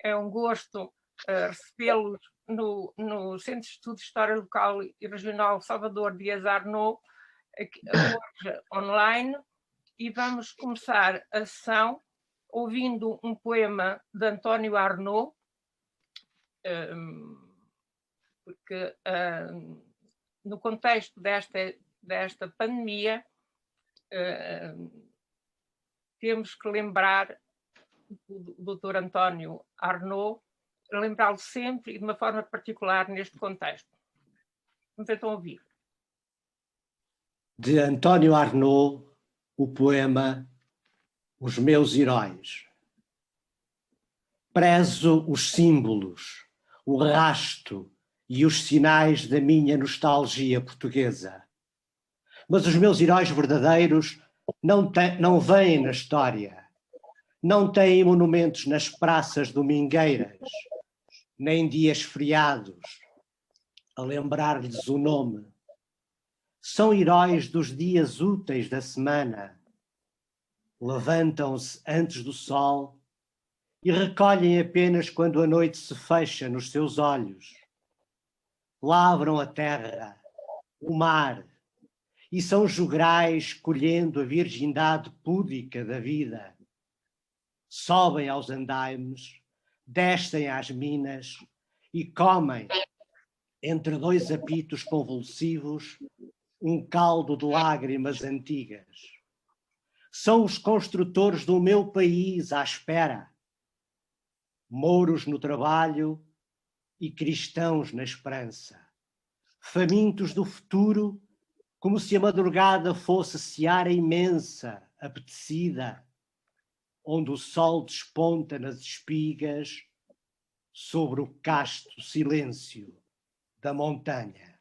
É um gosto recebê-los no Centro de Estudo de História Local e Regional Salvador Dias Arnaud, hoje online, e vamos começar a sessão ouvindo um poema de António Arnaud, porque no contexto desta pandemia temos que lembrar o Dr. António Arnaud, lembrá-lo sempre e de uma forma particular neste contexto. Vamos então ouvir. De António Arnaud, o poema Os Meus Heróis. Prezo os símbolos, o rasto e os sinais da minha nostalgia portuguesa. Mas os meus heróis verdadeiros não vêm na história, não têm monumentos nas praças domingueiras, nem dias feriados, a lembrar-lhes o nome. São heróis dos dias úteis da semana. Levantam-se antes do sol e recolhem apenas quando a noite se fecha nos seus olhos. Lavram a terra, o mar, e são jograis colhendo a virgindade púdica da vida. Sobem aos andaimes, descem às minas e comem, entre dois apitos convulsivos, um caldo de lágrimas antigas. São os construtores do meu país à espera, mouros no trabalho e cristãos na esperança, famintos do futuro, como se a madrugada fosse seara imensa, apetecida, onde o sol desponta nas espigas sobre o casto silêncio da montanha.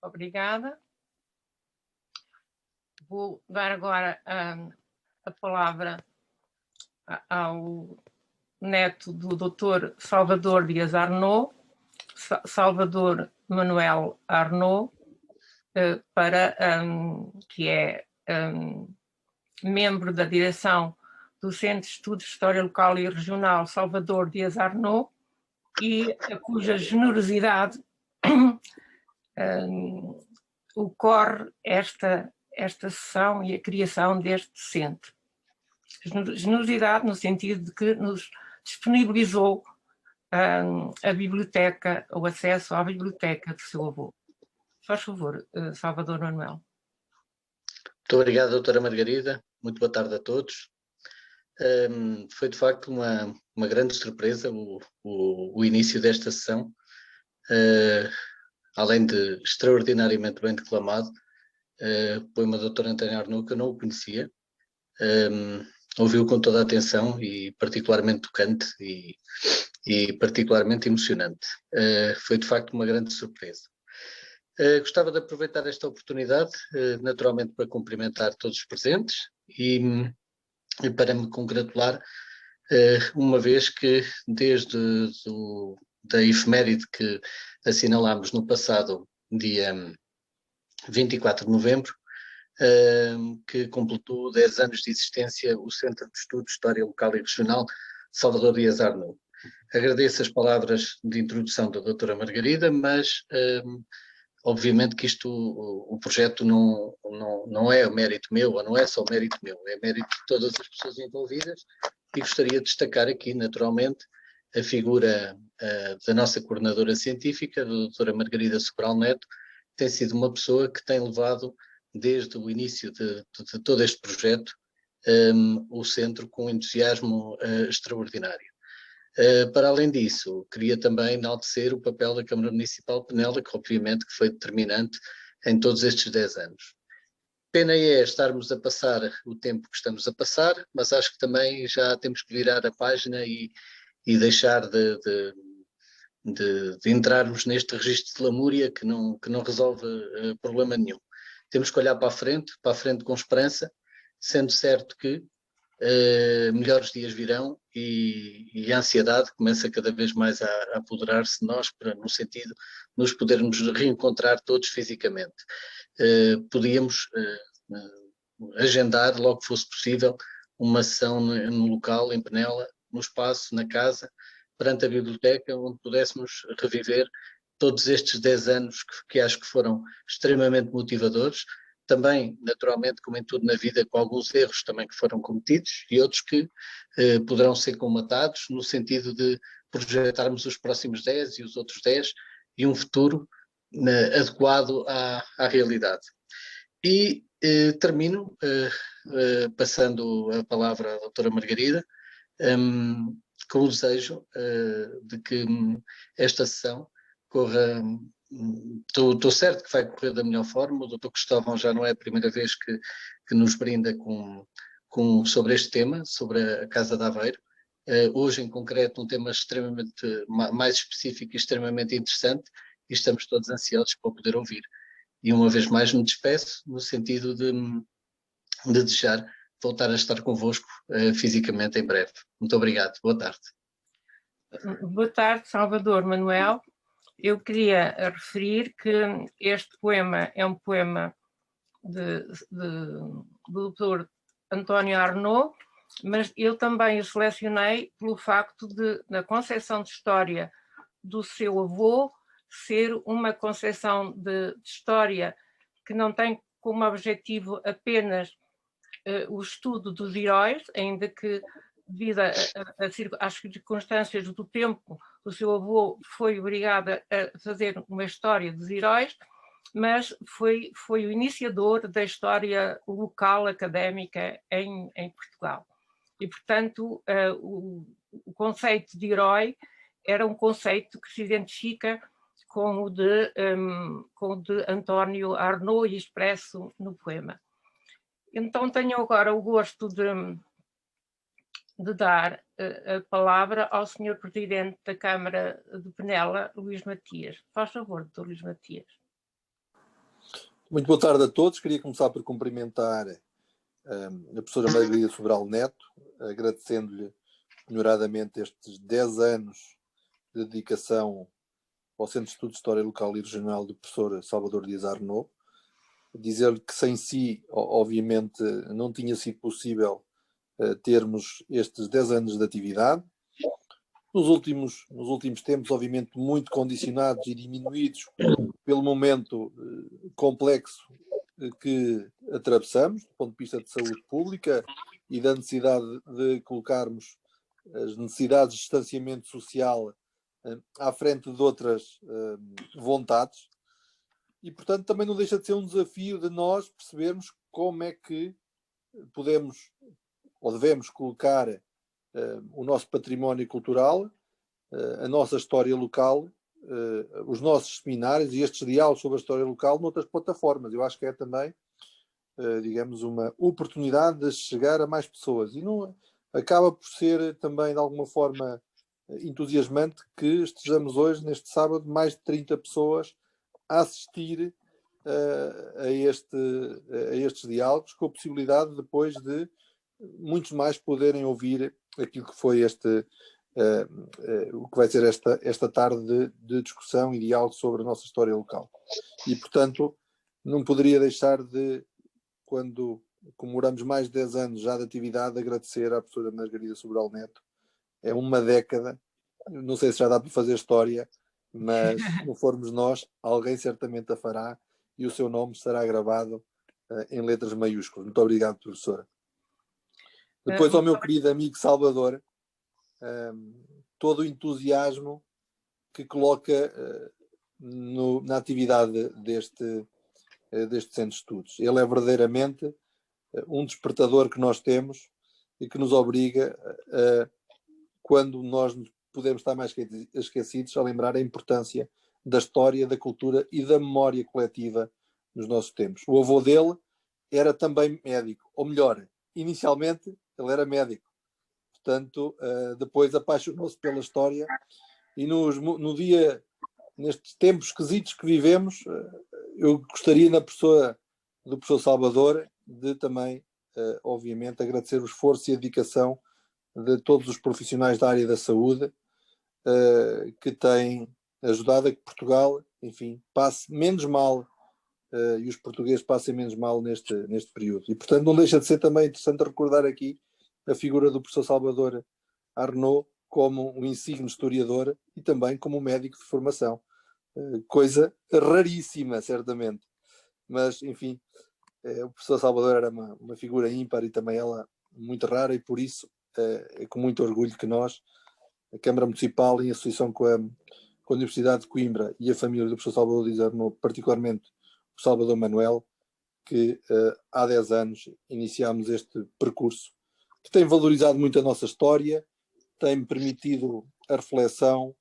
Obrigada. Vou dar agora a palavra ao neto do Dr. Salvador Dias Arnaud, Salvador Manuel Arnaud, que é membro da direção do Centro de Estudos de História Local e Regional Salvador Dias Arnaud, e a cuja generosidade ocorre esta sessão e a criação deste centro. Generosidade no sentido de que nos disponibilizou a biblioteca, o acesso à biblioteca do seu avô. Faz favor, Salvador Manuel. Muito obrigado, doutora Margarida. Muito boa tarde a todos. Foi de facto uma grande surpresa o início desta sessão. Além de extraordinariamente bem declamado, o poema do Dr. António Arnaud, que eu não o conhecia, ouviu com toda a atenção e particularmente tocante e particularmente emocionante. Foi de facto uma grande surpresa. Gostava de aproveitar esta oportunidade, naturalmente, para cumprimentar todos os presentes e para me congratular, uma vez que desde da efeméride que assinalámos no passado dia 24 de novembro, que completou 10 anos de existência o Centro de Estudo de História Local e Regional Salvador Dias Arnaud. Agradeço as palavras de introdução da doutora Margarida, mas obviamente que o projeto não é o mérito meu, ou não é só o mérito meu, é mérito de todas as pessoas envolvidas, e gostaria de destacar aqui, naturalmente, a figura da nossa coordenadora científica, a doutora Margarida Sobral Neto, que tem sido uma pessoa que tem levado, desde o início de todo este projeto, o centro com um entusiasmo extraordinário. Para além disso, queria também enaltecer o papel da Câmara Municipal de Penela, que obviamente que foi determinante em todos estes 10 anos. Pena é estarmos a passar o tempo que estamos a passar, mas acho que também já temos que virar a página e deixar de entrarmos neste registro de lamúria que não resolve problema nenhum. Temos que olhar para a frente com esperança, sendo certo que melhores dias virão e a ansiedade começa cada vez mais a apoderar-se de nós, no sentido de nos podermos reencontrar todos fisicamente. Podíamos agendar, logo que fosse possível, uma sessão no local, em Penela, no espaço, na casa, perante a biblioteca, onde pudéssemos reviver todos estes 10 anos que acho que foram extremamente motivadores, também, naturalmente, como em tudo na vida, com alguns erros também que foram cometidos e outros que poderão ser comatados, no sentido de projetarmos os próximos 10 e os outros 10 e um futuro adequado à realidade. E termino passando a palavra à doutora Margarida, com o desejo de que esta sessão corra. Estou certo que vai correr da melhor forma. O doutor Cristóvão já não é a primeira vez que nos brinda sobre este tema, sobre a Casa de Aveiro. Hoje, em concreto, um tema extremamente mais específico e extremamente interessante, e estamos todos ansiosos para poder ouvir. E uma vez mais me despeço no sentido de desejar voltar a estar convosco fisicamente em breve. Muito obrigado. Boa tarde. Boa tarde, Salvador Manuel. Eu queria referir que este poema é um poema do Dr. António Arnaud, mas eu também o selecionei pelo facto de, na concepção de história do seu avô, ser uma concepção de história que não tem como objetivo apenas o estudo dos heróis, ainda que devido às circunstâncias do tempo, o seu avô foi obrigado a fazer uma história dos heróis, mas foi o iniciador da história local académica em Portugal. E, portanto, o conceito de herói era um conceito que se identifica com o de António Arnaud e expresso no poema. Então tenho agora o gosto de dar a palavra ao Sr. Presidente da Câmara de Penela, Luís Matias. Faz favor, Dr. Luís Matias. Muito boa tarde a todos. Queria começar por cumprimentar a professora Margarida Sobral Neto, agradecendo-lhe melhoradamente estes 10 anos de dedicação ao Centro de Estudos de História Local e Regional do professor Salvador Dias Arnaud. Dizer-lhe que sem si, obviamente, não tinha sido possível termos estes 10 anos de atividade. Nos últimos tempos, obviamente, muito condicionados e diminuídos pelo momento complexo que atravessamos, do ponto de vista de saúde pública e da necessidade de colocarmos as necessidades de distanciamento social à frente de outras vontades. E, portanto, também não deixa de ser um desafio de nós percebermos como é que podemos ou devemos colocar o nosso património cultural, a nossa história local, os nossos seminários e estes diálogos sobre a história local noutras plataformas. Eu acho que é também, digamos, uma oportunidade de chegar a mais pessoas. E não acaba por ser também, de alguma forma, entusiasmante que estejamos hoje, neste sábado, mais de 30 pessoas a assistir a estes diálogos, com a possibilidade depois de muitos mais poderem ouvir aquilo que foi o que vai ser esta tarde de discussão e diálogo sobre a nossa história local. E, portanto, não poderia deixar de, quando comemoramos mais de 10 anos já de atividade, agradecer à professora Margarida Sobral Neto. É uma década, não sei se já dá para fazer história, mas se não formos nós, alguém certamente a fará e o seu nome será gravado em letras maiúsculas. Muito obrigado, professora. Depois ao meu querido amigo Salvador, todo o entusiasmo que coloca na atividade deste Centro de Estudos. Ele é verdadeiramente um despertador que nós temos e que nos obriga, quando nós podemos estar mais esquecidos, a lembrar a importância da história, da cultura e da memória coletiva nos nossos tempos. O avô dele era também médico, ou melhor, inicialmente ele era médico. Portanto, depois apaixonou-se pela história e nestes tempos esquisitos que vivemos, eu gostaria, na pessoa do professor Salvador, de também, obviamente, agradecer o esforço e a dedicação de todos os profissionais da área da saúde que têm ajudado a que Portugal, enfim, passe menos mal e os portugueses passem menos mal neste período. E, portanto, não deixa de ser também interessante recordar aqui a figura do professor Salvador Arnaud como um insigne historiador e também como médico de formação. Coisa raríssima, certamente. Mas, enfim, o professor Salvador era uma figura ímpar e também ela muito rara, e por isso é com muito orgulho que nós, a Câmara Municipal, em associação com a Universidade de Coimbra e a família do professor Salvador Dias Arnaud, particularmente o Salvador Manuel, que há 10 anos iniciámos este percurso, que tem valorizado muito a nossa história, tem permitido a reflexão,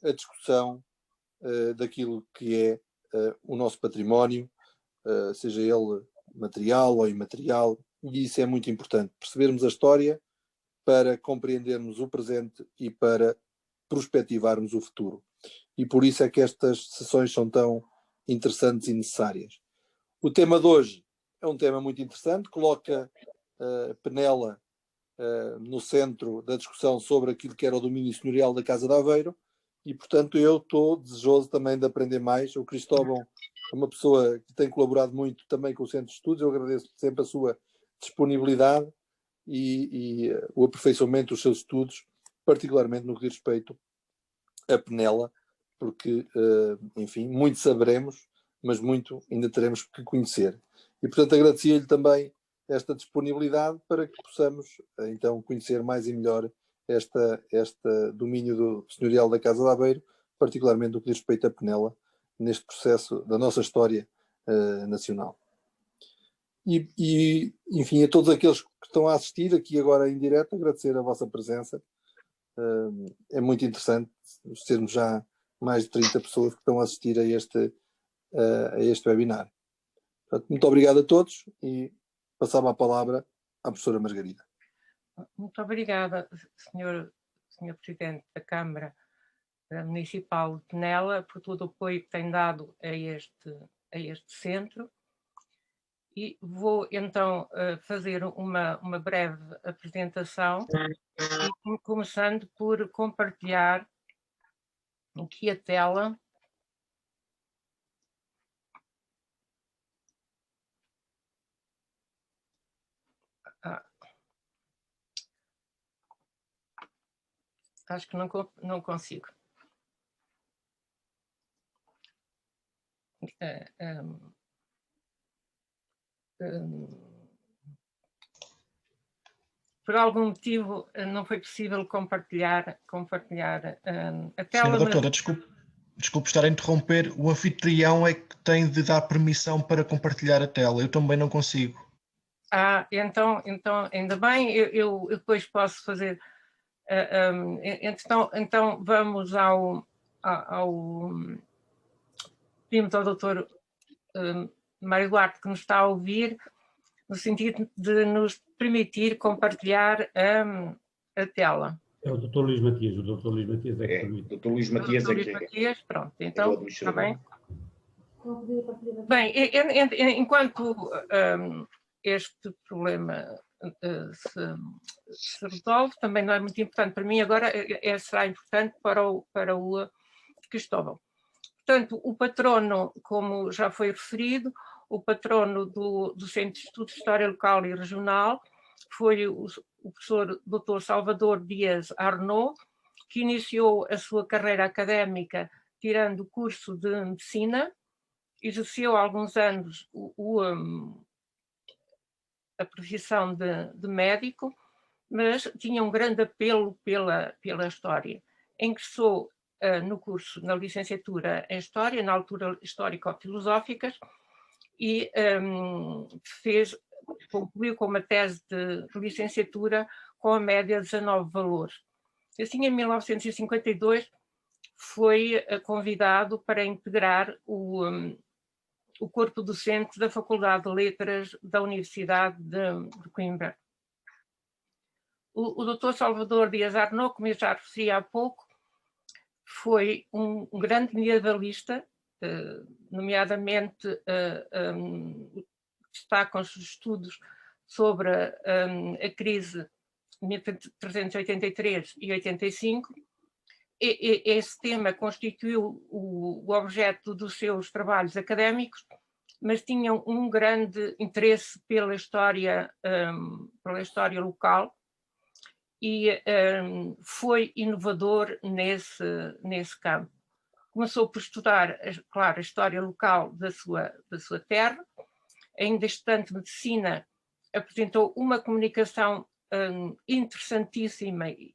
a discussão daquilo que é o nosso património, seja ele material ou imaterial, e isso é muito importante, percebermos a história para compreendermos o presente e para prospectivarmos o futuro. E por isso é que estas sessões são tão interessantes e necessárias. O tema de hoje é um tema muito interessante, coloca Penela no centro da discussão sobre aquilo que era o domínio senhorial da Casa de Aveiro, e portanto eu estou desejoso também de aprender mais. O Cristóvão é uma pessoa que tem colaborado muito também com o Centro de Estudos, eu agradeço sempre a sua disponibilidade e o aperfeiçoamento dos seus estudos, particularmente no que diz respeito a Penela, porque, enfim, muito saberemos, mas muito ainda teremos que conhecer. E, portanto, agradecia-lhe também esta disponibilidade para que possamos, então, conhecer mais e melhor este domínio do senhorial da Casa de Aveiro, particularmente no que diz respeito a Penela, neste processo da nossa história nacional. E, enfim, a todos aqueles que estão a assistir aqui agora em direto, agradecer a vossa presença. É muito interessante sermos já mais de 30 pessoas que estão a assistir a este webinar. Portanto, muito obrigado a todos e passava a palavra à professora Margarida. Muito obrigada, Sr. Presidente da Câmara Municipal de Penela, por todo o apoio que tem dado a este centro. E vou então fazer uma breve apresentação, e começando por compartilhar aqui a tela. Acho que não consigo. Por algum motivo não foi possível compartilhar a tela. Senhora doutora, desculpe estar a interromper. O anfitrião é que tem de dar permissão para compartilhar a tela. Eu também não consigo. Então ainda bem, eu depois posso fazer. Então vamos pedimos ao doutor Mário Duarte, que nos está a ouvir, no sentido de nos permitir compartilhar a tela. É o Dr. Luís Matias, o Dr. Luís Matias é que permite. Dr. Luís Matias é que Matias, pronto, então, está bem? Bem, enquanto este problema se resolve, também não é muito importante para mim, agora será importante para o Cristóvão. Portanto, o patrono, como já foi referido, o patrono do Centro de Estudos de História Local e Regional foi o professor Dr. Salvador Dias Arnaud, que iniciou a sua carreira académica tirando o curso de Medicina, exerceu há alguns anos a profissão de médico, mas tinha um grande apelo pela história. Ingressou no curso, na licenciatura em História, na altura histórico-filosóficas, e concluiu com uma tese de licenciatura com a média 19 valores. Assim, em 1952, foi convidado para integrar o corpo docente da Faculdade de Letras da Universidade de Coimbra. O Dr. Salvador Dias Arnaud, como eu já referi há pouco, foi um grande medievalista, nomeadamente destacam-se os estudos sobre a crise de 1383 e 85. Esse tema constituiu o objeto dos seus trabalhos académicos, mas tinham um grande interesse pela história local, foi inovador nesse campo. Começou por estudar, claro, a história local da sua terra. Ainda estudante de medicina, apresentou uma comunicação interessantíssima e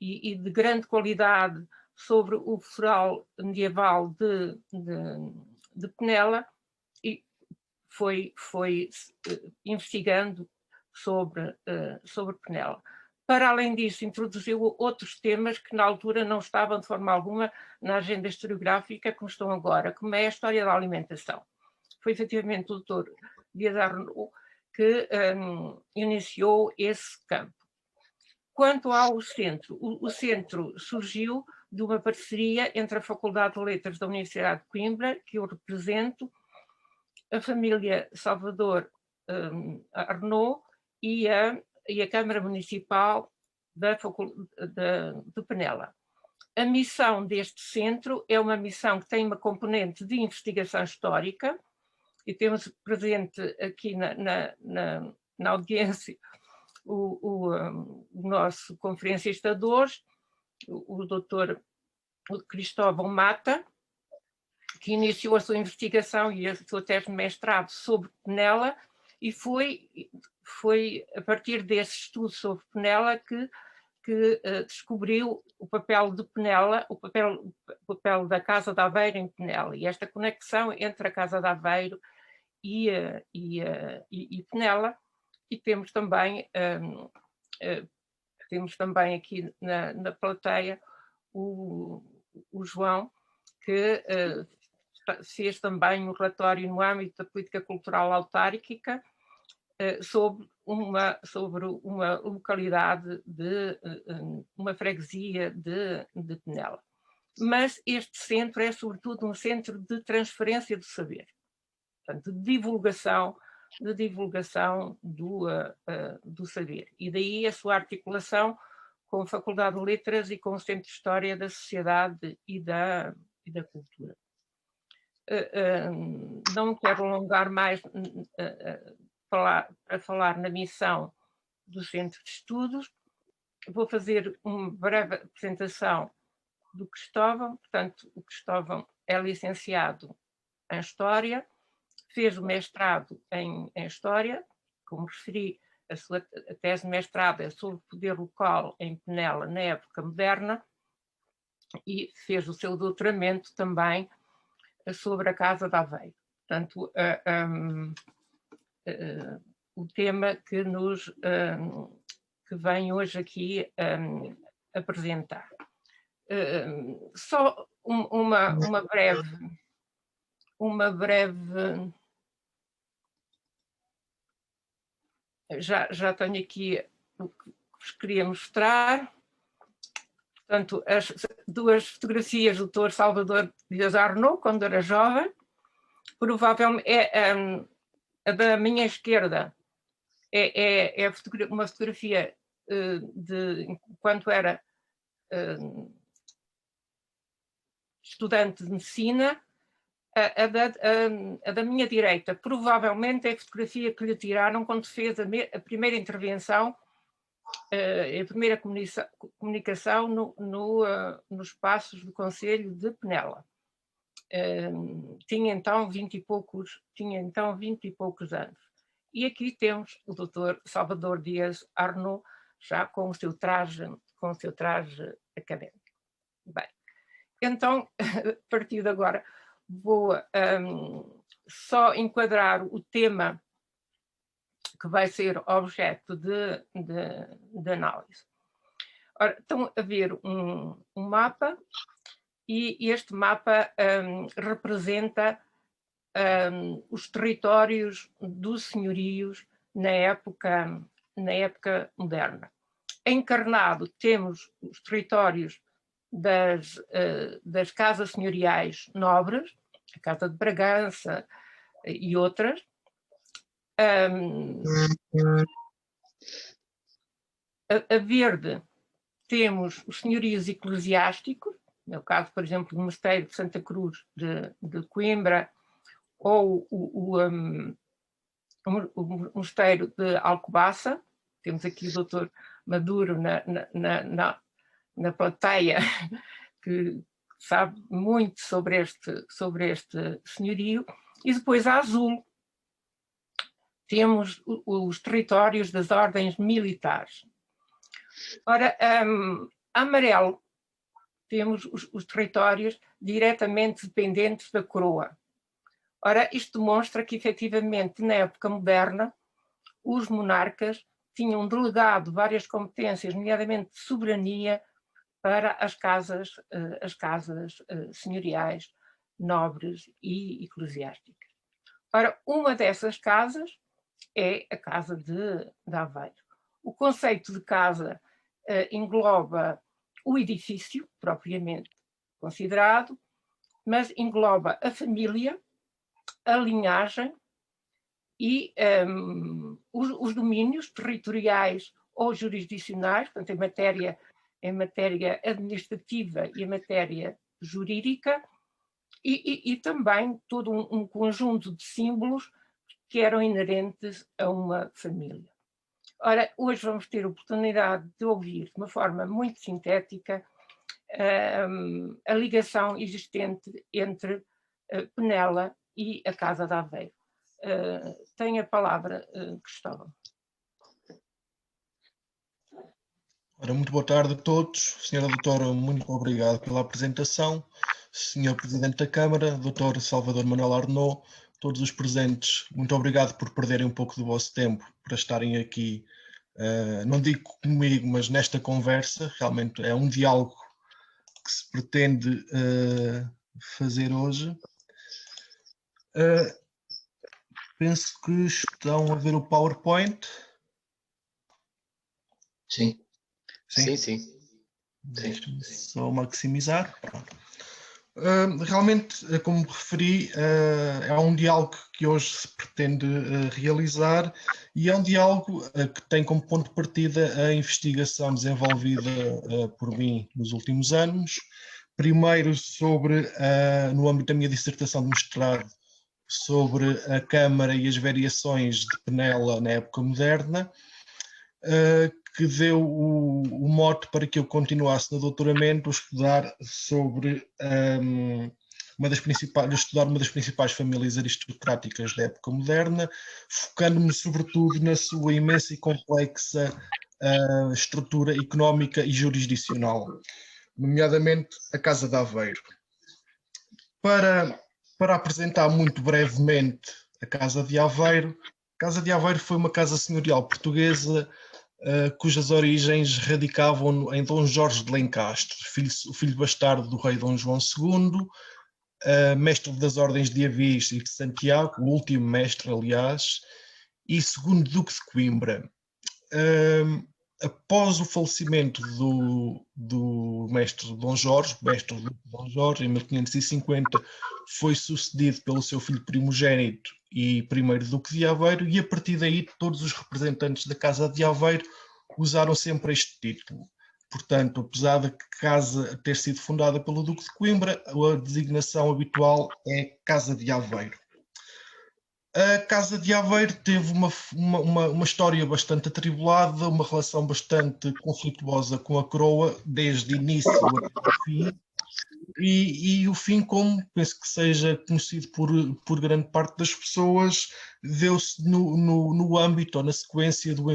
de grande qualidade sobre o floral medieval de Penela, e foi investigando sobre Penela. Para além disso, introduziu outros temas que na altura não estavam de forma alguma na agenda historiográfica, como estão agora, como é a história da alimentação. Foi efetivamente o Dr. Dias Arnaud que iniciou esse campo. Quanto ao centro, o centro surgiu de uma parceria entre a Faculdade de Letras da Universidade de Coimbra, que eu represento, a família Salvador Arnaud e a Câmara Municipal de Penela. A missão deste centro é uma missão que tem uma componente de investigação histórica, e temos presente aqui na audiência o nosso conferencista de hoje, o doutor Cristóvão Mata, que iniciou a sua investigação e a sua tese de mestrado sobre Penela, e foi a partir desse estudo sobre Penela que descobriu o papel de Penela, o papel da Casa de Aveiro em Penela, e esta conexão entre a Casa de Aveiro e Penela. E temos também aqui na plateia o João, que fez também um relatório no âmbito da política cultural autárquica sobre uma localidade, uma freguesia de Penela. Mas este centro é sobretudo um centro de transferência do saber, portanto, de divulgação do saber. E daí a sua articulação com a Faculdade de Letras e com o Centro de História da Sociedade e da Cultura. Não quero alongar mais para falar na missão do Centro de Estudos. Vou fazer uma breve apresentação do Cristóvão. Portanto, o Cristóvão é licenciado em História, fez o mestrado em História, como referi, a sua tese de mestrado é sobre o poder local em Penela na época moderna, e fez o seu doutoramento também sobre a Casa de Aveiro. Portanto, o tema que vem hoje aqui apresentar. Só uma breve. Já tenho aqui o que vos queria mostrar. Portanto, as duas fotografias do Dr. Salvador Dias Arnaud, quando era jovem. Provavelmente a da minha esquerda é uma fotografia de enquanto era estudante de medicina. A da minha direita provavelmente é a fotografia que lhe tiraram quando fez a primeira intervenção, a primeira comunicação nos passos do Conselho de Penela. Tinha então 20 e poucos anos. E aqui temos o Dr. Salvador Dias Arnaud, já com o seu traje académico. Bem, então, a partir de agora, vou só enquadrar o tema que vai ser objeto de análise. Ora, estão a ver um mapa, e este mapa representa os territórios dos senhorios na época moderna. Encarnado temos os territórios das casas senhoriais nobres, a Casa de Bragança e outras. A verde temos os senhorios eclesiásticos, no caso, por exemplo, do Mosteiro de Santa Cruz de Coimbra, ou o Mosteiro de Alcobaça. Temos aqui o Dr. maduro na plateia, que sabe muito sobre este senhorio. E depois a azul temos os territórios das ordens militares. Ora, a amarelo temos os territórios diretamente dependentes da coroa. Ora, isto demonstra que, efetivamente, na época moderna, os monarcas tinham delegado várias competências, nomeadamente de soberania, para as casas senhoriais, nobres e eclesiásticas. Ora, uma dessas casas é a Casa de Aveiro. O conceito de casa engloba o edifício, propriamente considerado, mas engloba a família, a linhagem e os domínios territoriais ou jurisdicionais, portanto, em matéria administrativa e em matéria jurídica, e também todo um conjunto de símbolos que eram inerentes a uma família. Ora, hoje vamos ter a oportunidade de ouvir de uma forma muito sintética a ligação existente entre Penela e a Casa de Aveiro. Tem a palavra, Cristóvão. Ora, muito boa tarde a todos. Senhora Doutora, muito obrigado pela apresentação. Senhor Presidente da Câmara, Doutor Salvador Manuel Arnaud, todos os presentes, muito obrigado por perderem um pouco do vosso tempo para estarem aqui, não digo comigo, mas nesta conversa. Realmente é um diálogo que se pretende fazer hoje. Penso que estão a ver o PowerPoint. Sim. Sim. Deixa-me só maximizar. Pronto. Realmente, como referi, é um diálogo que hoje se pretende realizar, e é um diálogo que tem como ponto de partida a investigação desenvolvida por mim nos últimos anos. Primeiro no âmbito da minha dissertação de mestrado, sobre a Câmara e as variações de Penela na época moderna, que deu o mote para que eu continuasse no doutoramento a estudar sobre uma das principais famílias aristocráticas da época moderna, focando-me sobretudo na sua imensa e complexa estrutura económica e jurisdicional, nomeadamente a Casa de Aveiro. Para apresentar muito brevemente a Casa de Aveiro foi uma casa senhorial portuguesa cujas origens radicavam em Dom Jorge de Lencastre, filho bastardo do rei Dom João II, mestre das ordens de Avis e de Santiago, o último mestre, aliás, e segundo duque de Coimbra. Após o falecimento do mestre Dom Jorge, em 1550, foi sucedido pelo seu filho primogênito e primeiro duque de Aveiro, e a partir daí todos os representantes da Casa de Aveiro usaram sempre este título. Portanto, apesar da casa ter sido fundada pelo duque de Coimbra, a designação habitual é Casa de Aveiro. A Casa de Aveiro teve uma história bastante atribulada, uma relação bastante conflituosa com a coroa, desde o início até o fim, e o fim, como penso que seja conhecido por grande parte das pessoas, deu-se no âmbito ou na sequência do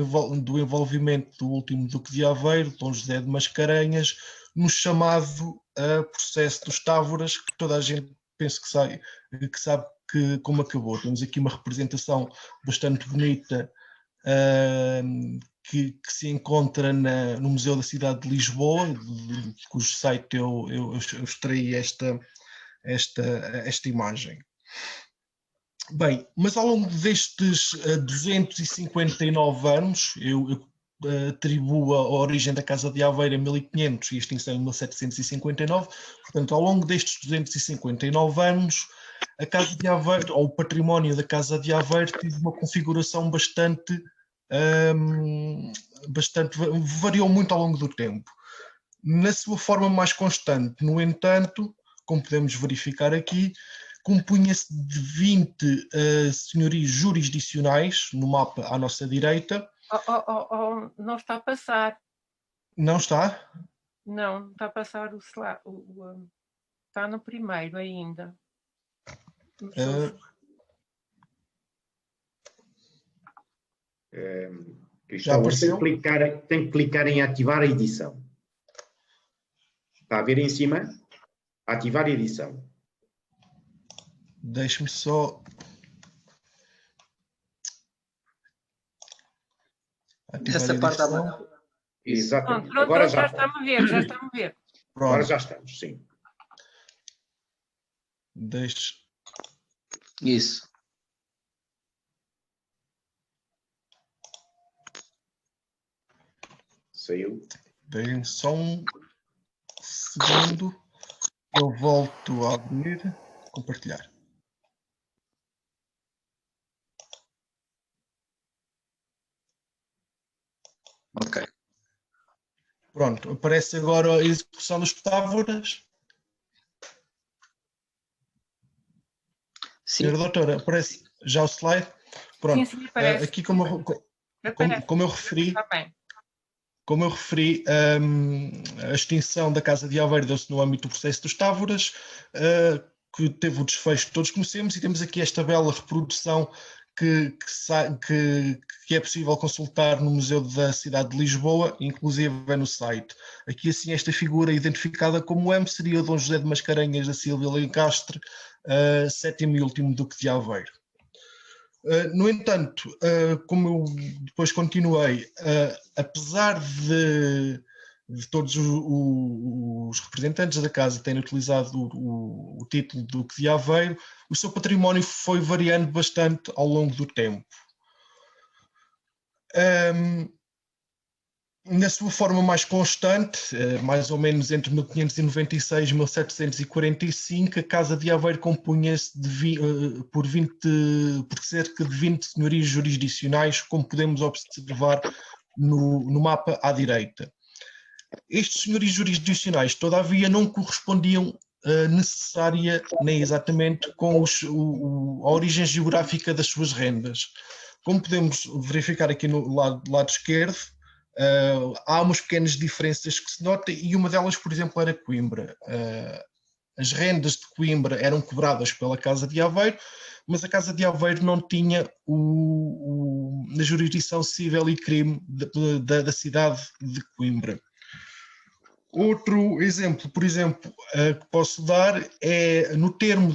envolvimento do último Duque de Aveiro, Dom José de Mascarenhas, no chamado processo dos Távoras, que toda a gente penso que sabe como acabou. Temos aqui uma representação bastante bonita que se encontra no Museu da Cidade de Lisboa, cujo site eu extraí esta imagem. Bem, mas ao longo destes 259 anos, eu atribuo a origem da Casa de Aveiro a 1500 e a extinção em 1759, portanto, ao longo destes 259 anos, a Casa de Aveiro, ou o património da Casa de Aveiro, teve uma configuração bastante variou muito ao longo do tempo. Na sua forma mais constante, no entanto, como podemos verificar aqui, compunha-se de 20 senhorios jurisdicionais, no mapa à nossa direita, Não está a passar. Não está? Não está a passar está no primeiro ainda. Cristóvão, tem que clicar em ativar a edição. Está a ver em cima? Ativar a edição. Deixe-me só... ativar Essa a parte edição. Exatamente. Pronto, Agora já estamos a ver, já estamos a ver. Pronto. Agora já estamos, sim. Deixe... Isso. Saiu. Deem só um segundo. Eu volto a abrir. Compartilhar. Ok. Pronto, aparece agora a execução das tábuas. Sim. Senhora doutora, aparece já o slide? Pronto, Sim, aparece. aqui como eu referi, Está bem. como eu referi, a extinção da Casa de Aveiro deu-se no âmbito do processo dos Távoras, que teve o desfecho que todos conhecemos, e temos aqui esta bela reprodução que é possível consultar no Museu da Cidade de Lisboa, inclusive é no site. Aqui assim esta figura identificada como M seria Dom José de Mascarenhas da Silva Lencastre, sétimo e último Duque de Aveiro. No entanto, como eu depois continuei, apesar de todos os representantes da casa terem utilizado o título de Duque de Aveiro, o seu património foi variando bastante ao longo do tempo. Na sua forma mais constante, mais ou menos entre 1596 e 1745, a Casa de Aveiro compunha-se por cerca de 20 senhorias jurisdicionais, como podemos observar no mapa à direita. Estes senhorios jurisdicionais, todavia, não correspondiam necessária nem exatamente com a origem geográfica das suas rendas. Como podemos verificar aqui no lado esquerdo, há umas pequenas diferenças que se notam, e uma delas, por exemplo, era Coimbra. As rendas de Coimbra eram cobradas pela Casa de Aveiro, mas a Casa de Aveiro não tinha a jurisdição civil e crime da cidade de Coimbra. Outro exemplo, por exemplo, que posso dar é no termo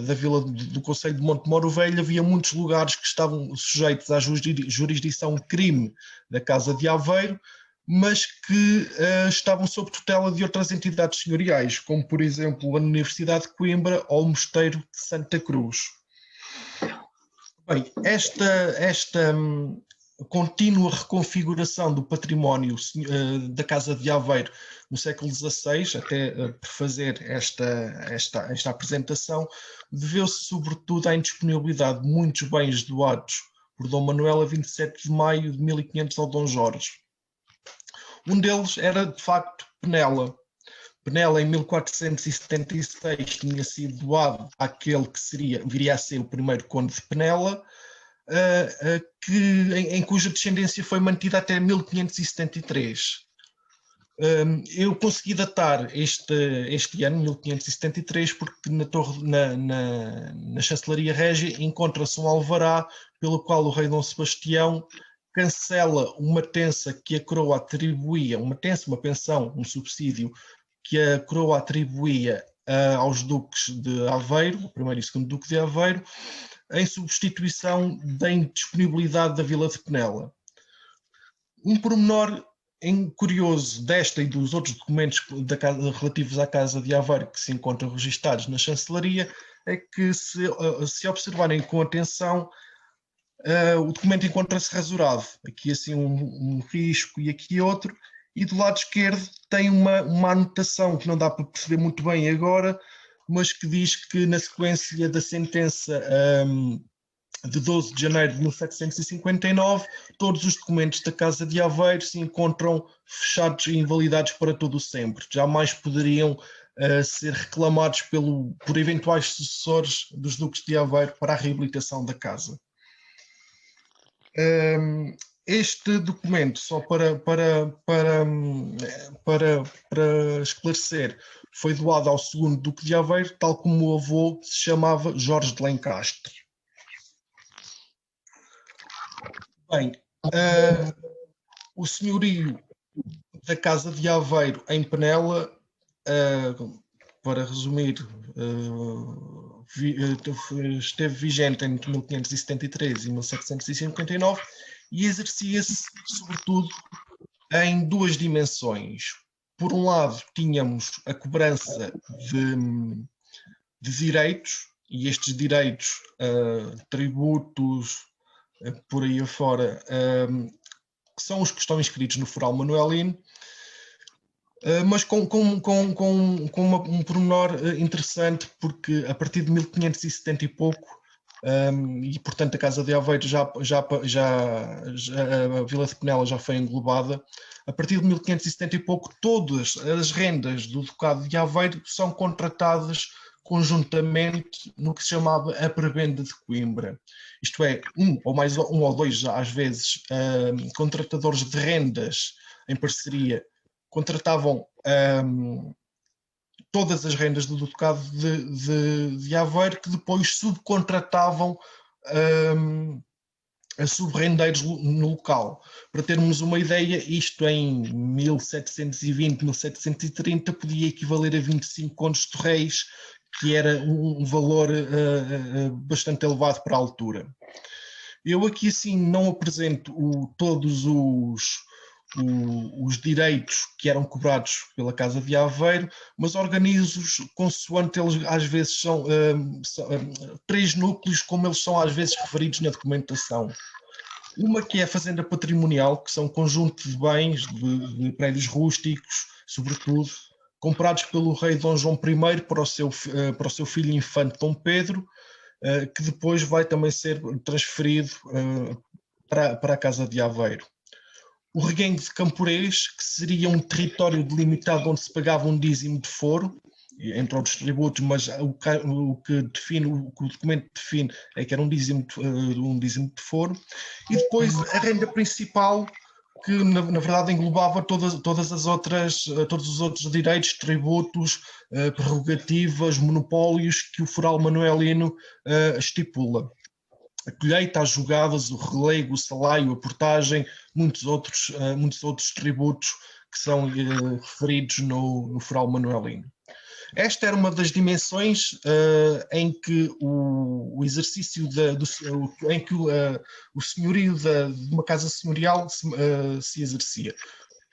da vila do Concelho de Montemor o Velho, havia muitos lugares que estavam sujeitos à jurisdição crime da Casa de Aveiro, mas que estavam sob tutela de outras entidades senhoriais, como por exemplo a Universidade de Coimbra ou o Mosteiro de Santa Cruz. Bem, esta contínua reconfiguração do património da Casa de Aveiro no século XVI, até por fazer esta apresentação, deveu-se sobretudo à indisponibilidade de muitos bens doados por Dom Manuel a 27 de maio de 1500 ao Dom Jorge. Um deles era, de facto, Penela. Penela, em 1476, tinha sido doado àquele que viria a ser o primeiro conde de Penela, em cuja descendência foi mantida até 1573. Eu consegui datar este ano, 1573, porque na Chancelaria Régia encontra-se um alvará pelo qual o rei Dom Sebastião cancela uma tensa que a coroa atribuía, uma pensão, um subsídio que a coroa atribuía aos duques de Aveiro, o primeiro e o segundo duque de Aveiro, em substituição da indisponibilidade da Vila de Penela. Um pormenor curioso desta e dos outros documentos relativos à Casa de Aveiro que se encontram registados na chancelaria é que, se observarem com atenção, o documento encontra-se rasurado. Aqui assim um risco e aqui outro, e do lado esquerdo tem uma anotação que não dá para perceber muito bem agora, mas que diz que na sequência da sentença de 12 de janeiro de 1759, todos os documentos da Casa de Aveiro se encontram fechados e invalidados para todo o sempre. Jamais poderiam ser reclamados por eventuais sucessores dos duques de Aveiro para a reabilitação da casa. Este documento, só para esclarecer, foi doado ao segundo Duque de Aveiro, tal como o avô se chamava Jorge de Lencastre. Bem, o senhorio da Casa de Aveiro em Penela, para resumir, esteve vigente entre 1573 e 1759 e exercia-se, sobretudo, em duas dimensões. Por um lado, tínhamos a cobrança de direitos, e estes direitos, tributos, por aí afora, que são os que estão inscritos no Foral Manuelino, mas com um pormenor interessante, porque a partir de 1570 e pouco, e portanto a Casa de Aveiro a Vila de Penela já foi englobada, a partir de 1570 e pouco todas as rendas do Ducado de Aveiro são contratadas conjuntamente no que se chamava a prebenda de Coimbra. Isto é, um ou dois, às vezes, contratadores de rendas em parceria contratavam todas as rendas do Ducado de Aveiro, que depois subcontratavam a subrendeiros no local. Para termos uma ideia, isto em 1720, 1730 podia equivaler a 25 contos de réis, que era um valor bastante elevado para a altura. Eu aqui assim não apresento todos os direitos que eram cobrados pela Casa de Aveiro, mas organizo-os consoante eles às vezes são três núcleos, como eles são às vezes referidos na documentação. Uma que é a fazenda patrimonial, que são um conjunto de bens, de prédios rústicos, sobretudo, comprados pelo rei Dom João I para o seu filho infante Dom Pedro, que depois vai também ser transferido para a Casa de Aveiro. O reguengo de Camporês, que seria um território delimitado onde se pagava um dízimo de foro, entre outros tributos, mas o que o documento define é que era um dízimo de foro. E depois a renda principal, que na verdade englobava todos os outros direitos, tributos, prerrogativas, monopólios que o Foral Manuelino estipula. A colheita, as jogadas, o relego, o salário, a portagem, muitos outros tributos que são referidos no Foral Manuelino. Esta era uma das dimensões em que o exercício em que o senhorio de uma casa senhorial se exercia.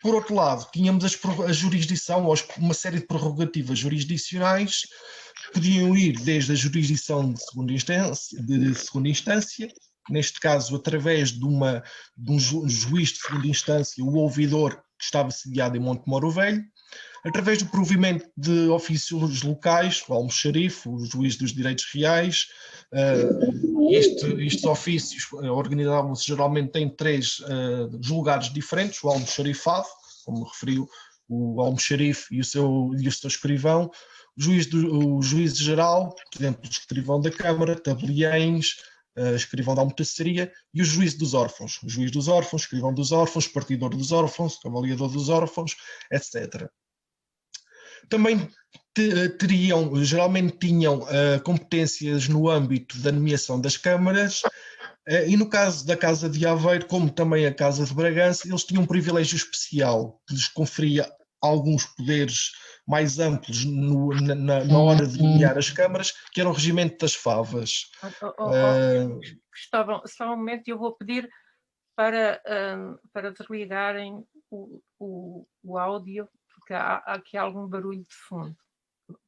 Por outro lado, tínhamos a jurisdição, uma série de prerrogativas jurisdicionais que podiam ir desde a jurisdição de segunda instância, neste caso através de um juiz de segunda instância, o ouvidor, que estava sediado em Montemoro Velho, através do provimento de ofícios locais, o almoxarife, o juiz dos direitos reais. Estes ofícios organizavam-se geralmente em três julgados diferentes: o almoxarifado, como referiu, o almoxarife e o seu escrivão, o juiz geral, por exemplo, o escrivão da Câmara, tabeliães, escrivão da almotaçaria, e o juiz dos órfãos, escrivão dos órfãos, partidor dos órfãos, avaliador dos órfãos, etc. Também geralmente tinham competências no âmbito da nomeação das câmaras, e no caso da Casa de Aveiro, como também a Casa de Bragança, eles tinham um privilégio especial que lhes conferia alguns poderes mais amplos na hora de nomear as câmaras, que era o regimento das favas. Cristóvão, só um momento, eu vou pedir para desligarem o áudio, porque há aqui algum barulho de fundo.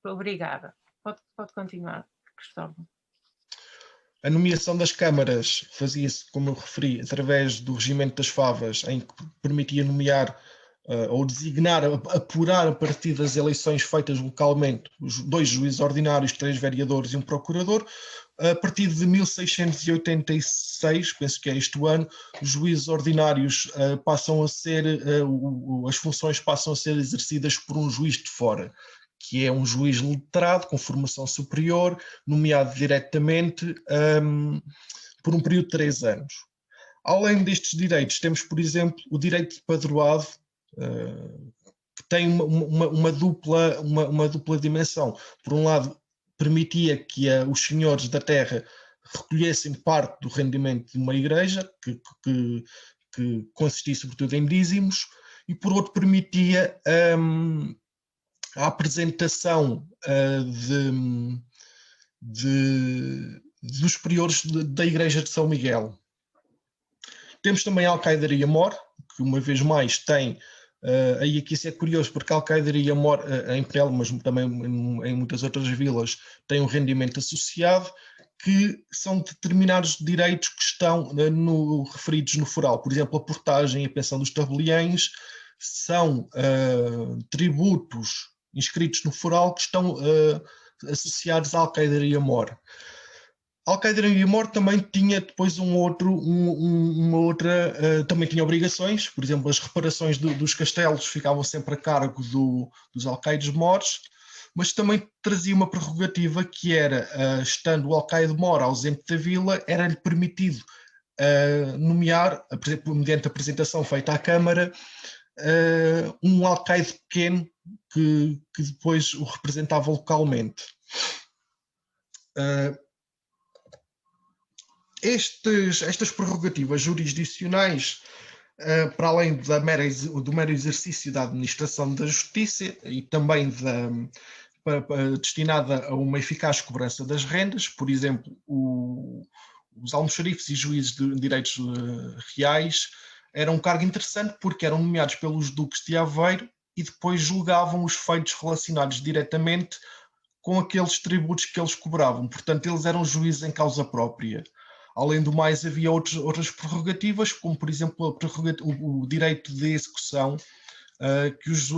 Obrigada. Pode continuar, Cristóvão. A nomeação das câmaras fazia-se, como eu referi, através do regimento das favas, em que permitia nomear ou designar, apurar a partir das eleições feitas localmente, os 2 juízes ordinários, 3 vereadores e um procurador. A partir de 1686, penso que é este o ano, os juízes ordinários passam a ser, as funções passam a ser exercidas por um juiz de fora, que é um juiz letrado, com formação superior, nomeado diretamente por um período de 3 anos. Além destes direitos, temos, por exemplo, o direito de padroado, que tem uma dupla dimensão. Por um lado, permitia que os senhores da terra recolhessem parte do rendimento de uma igreja, que consistia sobretudo em dízimos, e por outro permitia a apresentação dos priores da igreja de São Miguel. Temos também a alcaidaria mor, que uma vez mais tem, aí aqui isso é curioso, porque a alcaidaria mor em Penela, mas também em muitas outras vilas, tem um rendimento associado, que são determinados direitos que estão referidos no foral. Por exemplo, a portagem e a pensão dos tabeliães são tributos inscritos no foral que estão associados à alcaidaria mor. A alcaidaria mor também tinha depois também tinha obrigações, por exemplo, as reparações dos castelos ficavam sempre a cargo dos alcaides mores, mas também trazia uma prerrogativa que era, estando o alcaide mor ausente da vila, era-lhe permitido nomear, por exemplo, mediante a apresentação feita à Câmara, um alcaide pequeno que depois o representava localmente. Estas prerrogativas jurisdicionais, para além do mero exercício da administração da justiça e também destinada a uma eficaz cobrança das rendas, por exemplo, os almoxarifes e juízes de direitos reais eram um cargo interessante porque eram nomeados pelos duques de Aveiro e depois julgavam os feitos relacionados diretamente com aqueles tributos que eles cobravam. Portanto, eles eram juízes em causa própria. Além do mais, havia outras prerrogativas, como, por exemplo, o direito de execução que os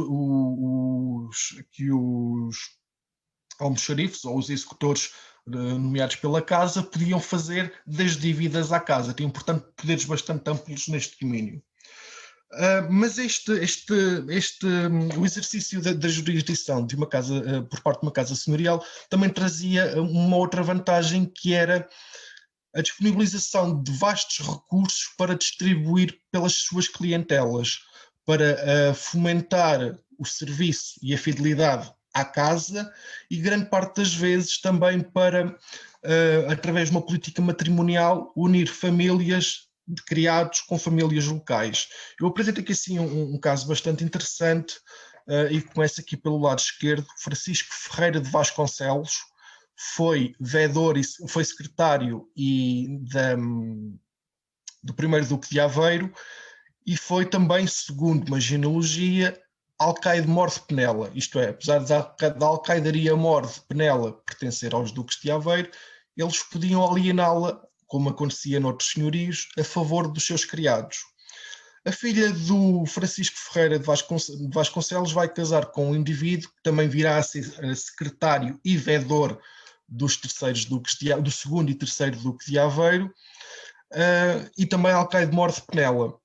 almoxarifes ou os executores nomeados pela casa podiam fazer das dívidas à casa. Tinham, portanto, poderes bastante amplos neste domínio. Mas o exercício da jurisdição de uma casa, por parte de uma casa senhorial também trazia uma outra vantagem, que era a disponibilização de vastos recursos para distribuir pelas suas clientelas, para fomentar o serviço e a fidelidade à casa e grande parte das vezes também para, através de uma política matrimonial, unir famílias de criados com famílias locais. Eu apresento aqui assim um caso bastante interessante e começo aqui pelo lado esquerdo. Francisco Ferreira de Vasconcelos foi vedor e foi secretário do primeiro Duque de Aveiro e foi também, segundo uma genealogia, alcaide mor de Penela. Isto é, apesar da alcaidaria mor de Penela pertencer aos Duques de Aveiro, eles podiam aliená-la, como acontecia noutros senhorios, a favor dos seus criados. A filha do Francisco Ferreira de Vasconcelos vai casar com um indivíduo que também virá a ser secretário e vedor dos terceiros duques do segundo e terceiro Duque de Aveiro, e também alcaide mor de Penela.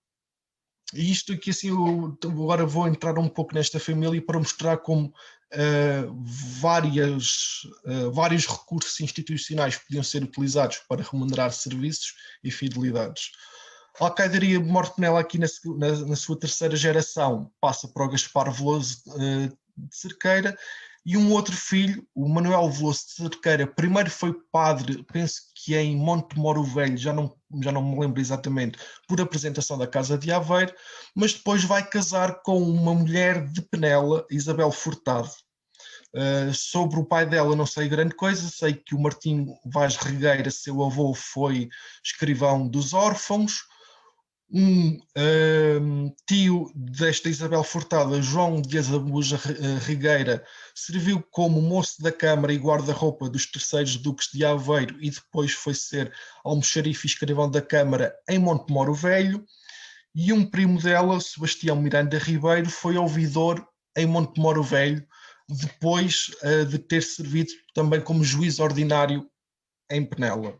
E isto aqui, assim, agora vou entrar um pouco nesta família para mostrar como vários recursos institucionais podiam ser utilizados para remunerar serviços e fidelidades. A alcaidaria mor de Penela, aqui na sua terceira geração, passa para o Gaspar Veloso de Cerqueira, e um outro filho, o Manuel Veloso de Cerqueira, primeiro foi padre, penso que em Monte Moro Velho, já não me lembro exatamente, por apresentação da Casa de Aveiro, mas depois vai casar com uma mulher de Penela, Isabel Furtado. Sobre o pai dela não sei grande coisa, sei que o Martim Vaz Regueira, seu avô, foi escrivão dos órfãos. Tio desta Isabel Furtado, João de Azabuja Regueira, serviu como moço da Câmara e guarda-roupa dos terceiros Duques de Aveiro e depois foi ser almoxarife e escrivão da Câmara em Monte Moro Velho, e um primo dela, Sebastião Miranda Ribeiro, foi ouvidor em Monte Moro Velho, depois de ter servido também como juiz ordinário em Penela.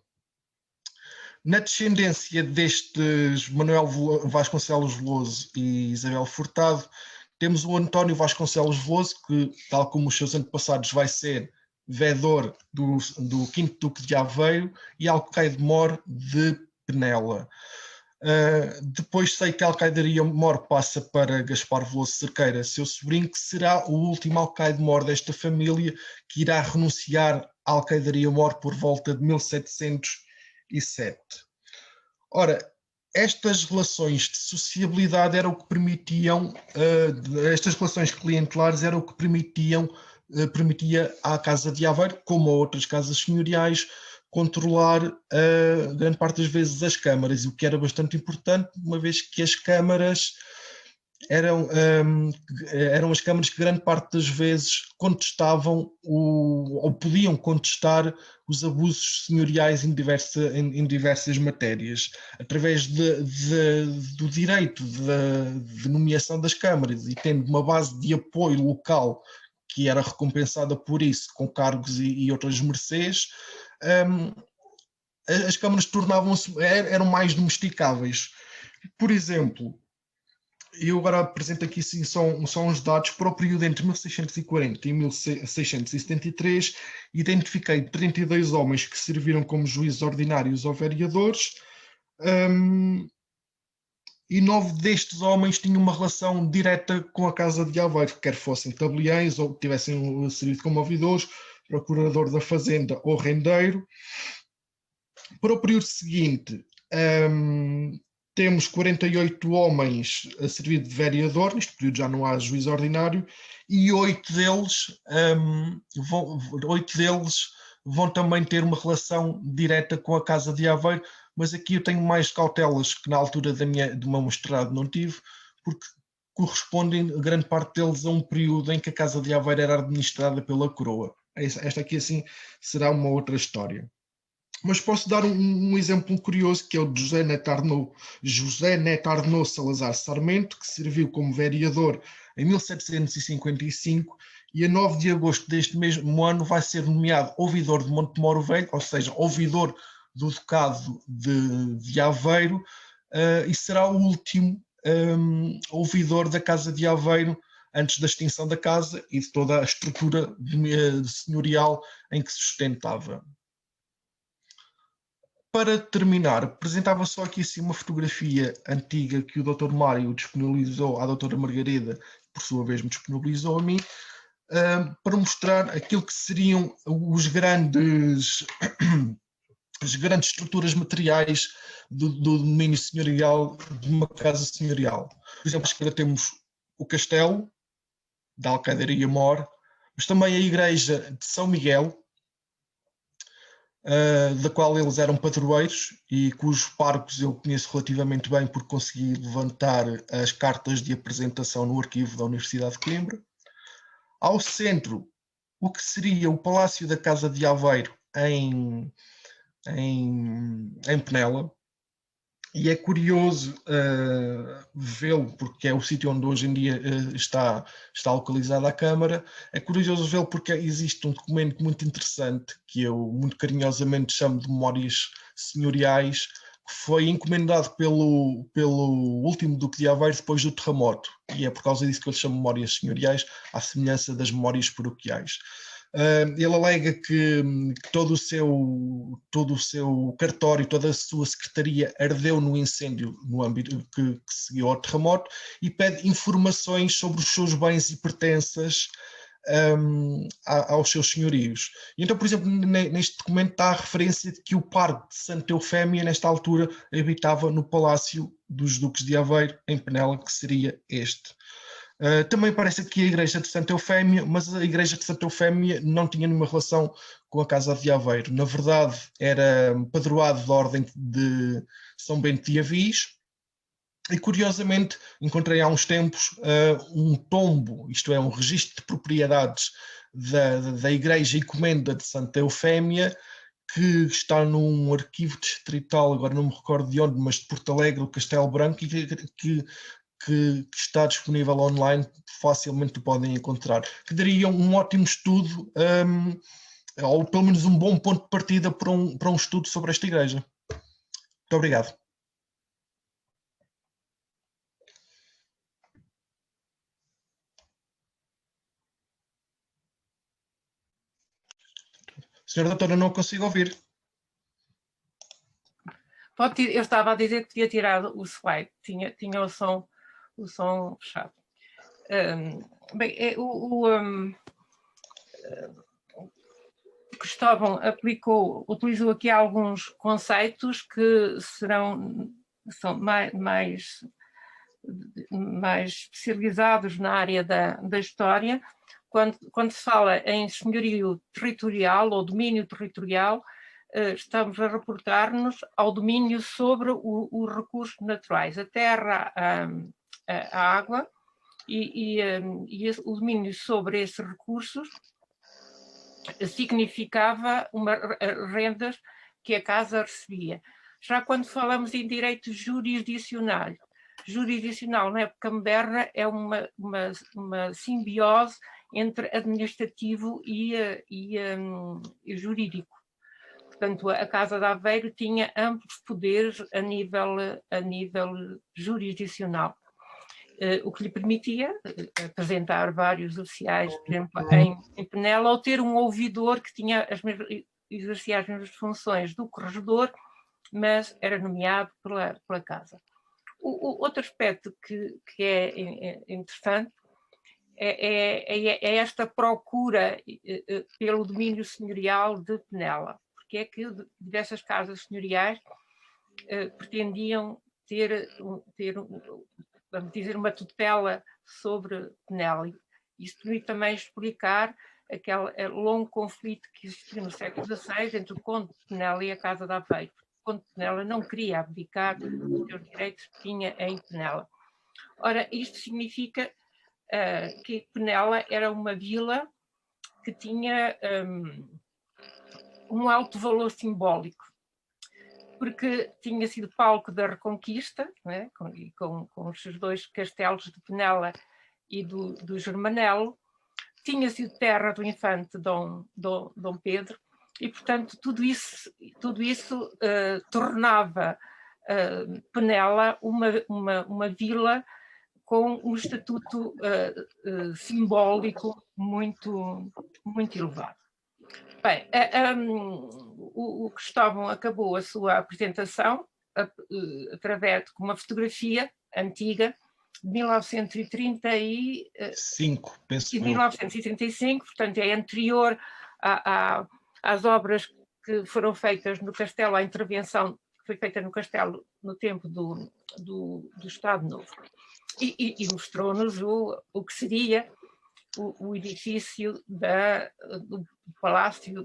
Na descendência destes Manuel Vasconcelos Veloso e Isabel Furtado, temos o António Vasconcelos Veloso, que, tal como os seus antepassados, vai ser vedor do 5º Duque de Aveiro e alcaide mor de Penela. Depois sei que a alcaidaria-mor passa para Gaspar Veloso Cerqueira, seu sobrinho, que será o último alcaide-mor desta família, que irá renunciar à alcaidaria-mor por volta de 1707. Ora, estas relações de sociabilidade eram o que permitiam, estas relações clientelares eram o que permitia à Casa de Aveiro, como a outras casas senhoriais, controlar grande parte das vezes as câmaras, o que era bastante importante, uma vez que as câmaras eram as câmaras que grande parte das vezes contestavam ou podiam contestar os abusos senhoriais em diversas matérias, através do direito de nomeação das câmaras, e tendo uma base de apoio local que era recompensada por isso, com cargos e outras mercês, as câmaras eram mais domesticáveis. Por exemplo, eu agora apresento aqui sim, são uns dados para o período entre 1640 e 1673. Identifiquei 32 homens que serviram como juízes ordinários ou vereadores, e 9 destes homens tinham uma relação direta com a Casa de Aveiro, quer fossem tabeliães ou tivessem servido como ouvidores, procurador da Fazenda ou rendeiro. Para o período seguinte, temos 48 homens a servir de vereador, neste período já não há juiz ordinário, e 8 deles vão também ter uma relação direta com a Casa de Aveiro, mas aqui eu tenho mais cautelas que na altura do meu mestrado não tive, porque correspondem, grande parte deles, a um período em que a Casa de Aveiro era administrada pela coroa. Esta aqui, assim, será uma outra história. Mas posso dar um exemplo curioso, que é o de José Neto Arnaud Salazar Sarmento, que serviu como vereador em 1755 e a 9 de agosto deste mesmo ano vai ser nomeado ouvidor de Montemoro Velho, ou seja, ouvidor do Ducado de Aveiro, e será o último ouvidor da Casa de Aveiro antes da extinção da casa e de toda a estrutura senhorial em que se sustentava. Para terminar, apresentava só aqui assim, uma fotografia antiga que o Dr. Mário disponibilizou à Dra. Margarida, por sua vez me disponibilizou a mim, para mostrar aquilo que seriam as grandes estruturas materiais do domínio senhorial de uma casa senhorial. Por exemplo, à esquerda temos o castelo da Alcaidaria-mor, mas também a igreja de São Miguel, da qual eles eram padroeiros e cujos parcos eu conheço relativamente bem porque consegui levantar as cartas de apresentação no arquivo da Universidade de Coimbra. Ao centro, o que seria o Palácio da Casa de Aveiro em Penela, e é curioso vê-lo, porque é o sítio onde hoje em dia está localizada a Câmara. É curioso vê-lo porque existe um documento muito interessante que eu muito carinhosamente chamo de Memórias Senhoriais, que foi encomendado pelo último Duque de Aveiro depois do terremoto, e é por causa disso que eu lhe chamo Memórias Senhoriais, à semelhança das Memórias Paroquiais. Ele alega que todo o seu cartório, toda a sua secretaria ardeu no incêndio no âmbito que seguiu ao terremoto, e pede informações sobre os seus bens e pertenças aos seus senhorios. E então, por exemplo, neste documento está a referência de que o parque de Santa Eufémia, nesta altura, habitava no Palácio dos Duques de Aveiro, em Penela, que seria este. Também parece aqui a igreja de Santa Eufémia, mas a igreja de Santa Eufémia não tinha nenhuma relação com a Casa de Aveiro. Na verdade, era padroado da Ordem de São Bento de Avis, e curiosamente encontrei há uns tempos um tombo, isto é, um registro de propriedades da igreja e comenda de Santa Eufémia, que está num arquivo distrital, agora não me recordo de onde, mas de Porto Alegre, o Castelo Branco, e que está disponível online, facilmente o podem encontrar, que daria um ótimo estudo, ou pelo menos um bom ponto de partida para um estudo sobre esta igreja. Muito obrigado. Senhora doutora, não consigo ouvir. Eu estava a dizer que podia tirar o slide, tinha o som fechado. Bem, Cristóvão utilizou aqui alguns conceitos que são mais especializados na área da história. Quando se fala em senhorio territorial ou domínio territorial, estamos a reportar-nos ao domínio sobre os recursos naturais, a terra, a água, e o domínio sobre esses recursos significava rendas que a casa recebia. Já quando falamos em direito jurisdicional na época moderna é uma simbiose entre administrativo e jurídico. Portanto, a Casa de Aveiro tinha amplos poderes a nível jurisdicional, o que lhe permitia apresentar vários oficiais, por exemplo, em Penela, ou ter um ouvidor que exercia as mesmas funções do corregedor, mas era nomeado pela Casa. O outro aspecto que é interessante é esta procura pelo domínio senhorial de Penela, porque é que diversas casas senhoriais pretendiam ter, vamos dizer, uma tutela sobre Penela. Isso permite também explicar aquele longo conflito que existiu no século XVI entre o Conde de Penela e a Casa de Aveiro. O Conde de Penela não queria abdicar dos seus direitos que tinha em Penela. Ora, isto significa que Penela era uma vila que tinha um alto valor simbólico, porque tinha sido palco da Reconquista, né, com os seus dois castelos de Penela e do Germanelo, tinha sido terra do infante Dom Pedro, e, portanto, tudo isso tornava Penela uma vila com um estatuto simbólico muito elevado. Bem, o Cristóvão acabou a sua apresentação através de uma fotografia antiga de 1935, penso que 1935, portanto é anterior às obras que foram feitas no castelo, à intervenção que foi feita no castelo no tempo do Estado Novo. E mostrou-nos o que seria o edifício do Palácio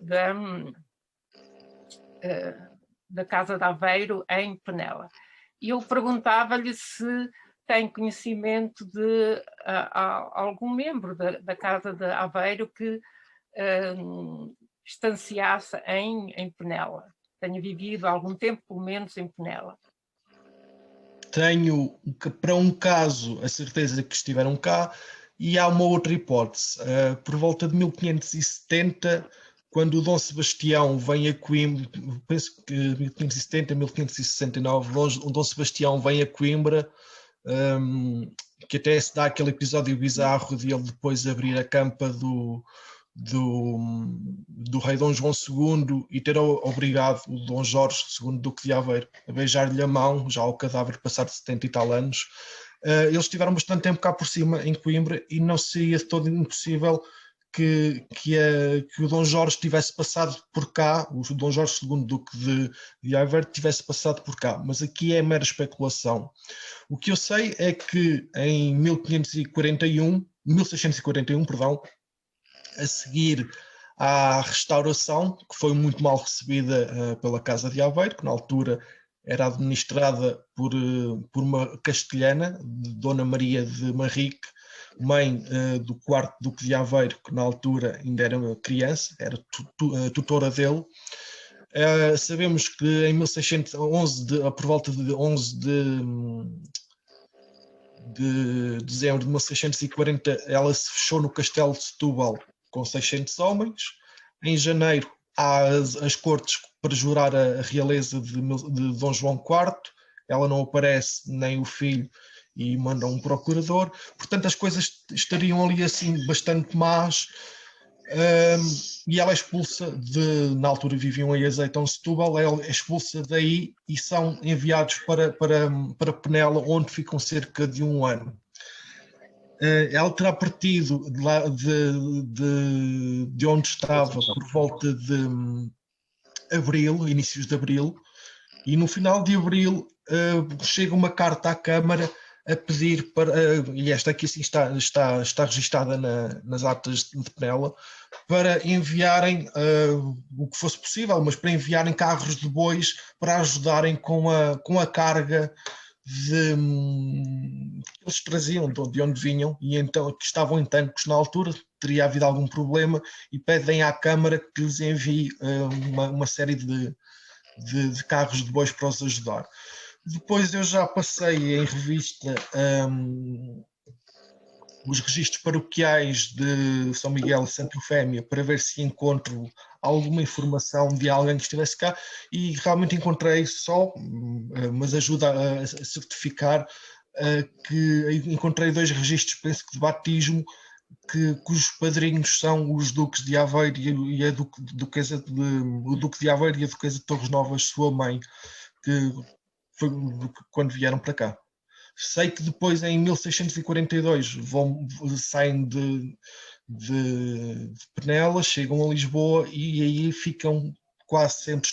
da Casa de Aveiro em Penela. E eu perguntava-lhe se tem conhecimento de algum membro da Casa de Aveiro que estanciasse em Penela, tenha vivido algum tempo, pelo menos, em Penela. Tenho, para um caso, a certeza que estiveram cá, e há uma outra hipótese. Por volta de 1570, quando o Dom Sebastião vem a Coimbra, penso que 1570, 1569, o Dom Sebastião vem a Coimbra, que até se dá aquele episódio bizarro de ele depois abrir a campa do rei Dom João II e ter obrigado o Dom Jorge II, Duque de Aveiro, a beijar-lhe a mão, já ao cadáver passar de 70 e tal anos. Eles estiveram bastante tempo cá por cima, em Coimbra, e não seria de todo impossível que o Dom Jorge tivesse passado por cá, o Dom Jorge II, Duque de Aveiro, tivesse passado por cá, mas aqui é mera especulação. O que eu sei é que em 1641, a seguir à restauração, que foi muito mal recebida pela Casa de Aveiro, que na altura era administrada por uma castelhana, Dona Maria de Manrique, mãe do quarto Duque de Aveiro, que na altura ainda era uma criança, era tutora dele. Sabemos que em 1611, por volta de 11 de dezembro de 1640, ela se fechou no castelo de Setúbal com 600 homens. Em janeiro há as cortes para jurar a realeza de Dom João IV, ela não aparece, nem o filho, e mandam um procurador. Portanto, as coisas estariam ali assim bastante más. e ela é expulsa na altura viviam em Azeitão, Setúbal, ela é expulsa daí e são enviados para Penela, onde ficam cerca de 1 ano. Ela terá partido de onde estava por volta de abril, inícios de abril, e no final de abril chega uma carta à Câmara a pedir para, e esta aqui sim está registada nas atas de Penela, para enviarem o que fosse possível, mas para enviarem carros de bois para ajudarem com a carga que eles traziam, de onde vinham, e então que estavam em Tancos na altura, teria havido algum problema, e pedem à Câmara que lhes envie uma série de carros de bois para os ajudar. Depois eu já passei em revista os registros paroquiais de São Miguel e Santa Eufémia para ver se encontro alguma informação de alguém que estivesse cá, e realmente encontrei só, mas ajuda a certificar, que encontrei 2 registros, penso que de batismo, cujos padrinhos são os duques de Aveiro e a duquesa o duque de Aveiro e a duquesa de Torres Novas, sua mãe, que foi quando vieram para cá. Sei que depois, em 1642, saem de Penela, chegam a Lisboa e aí ficam quase sempre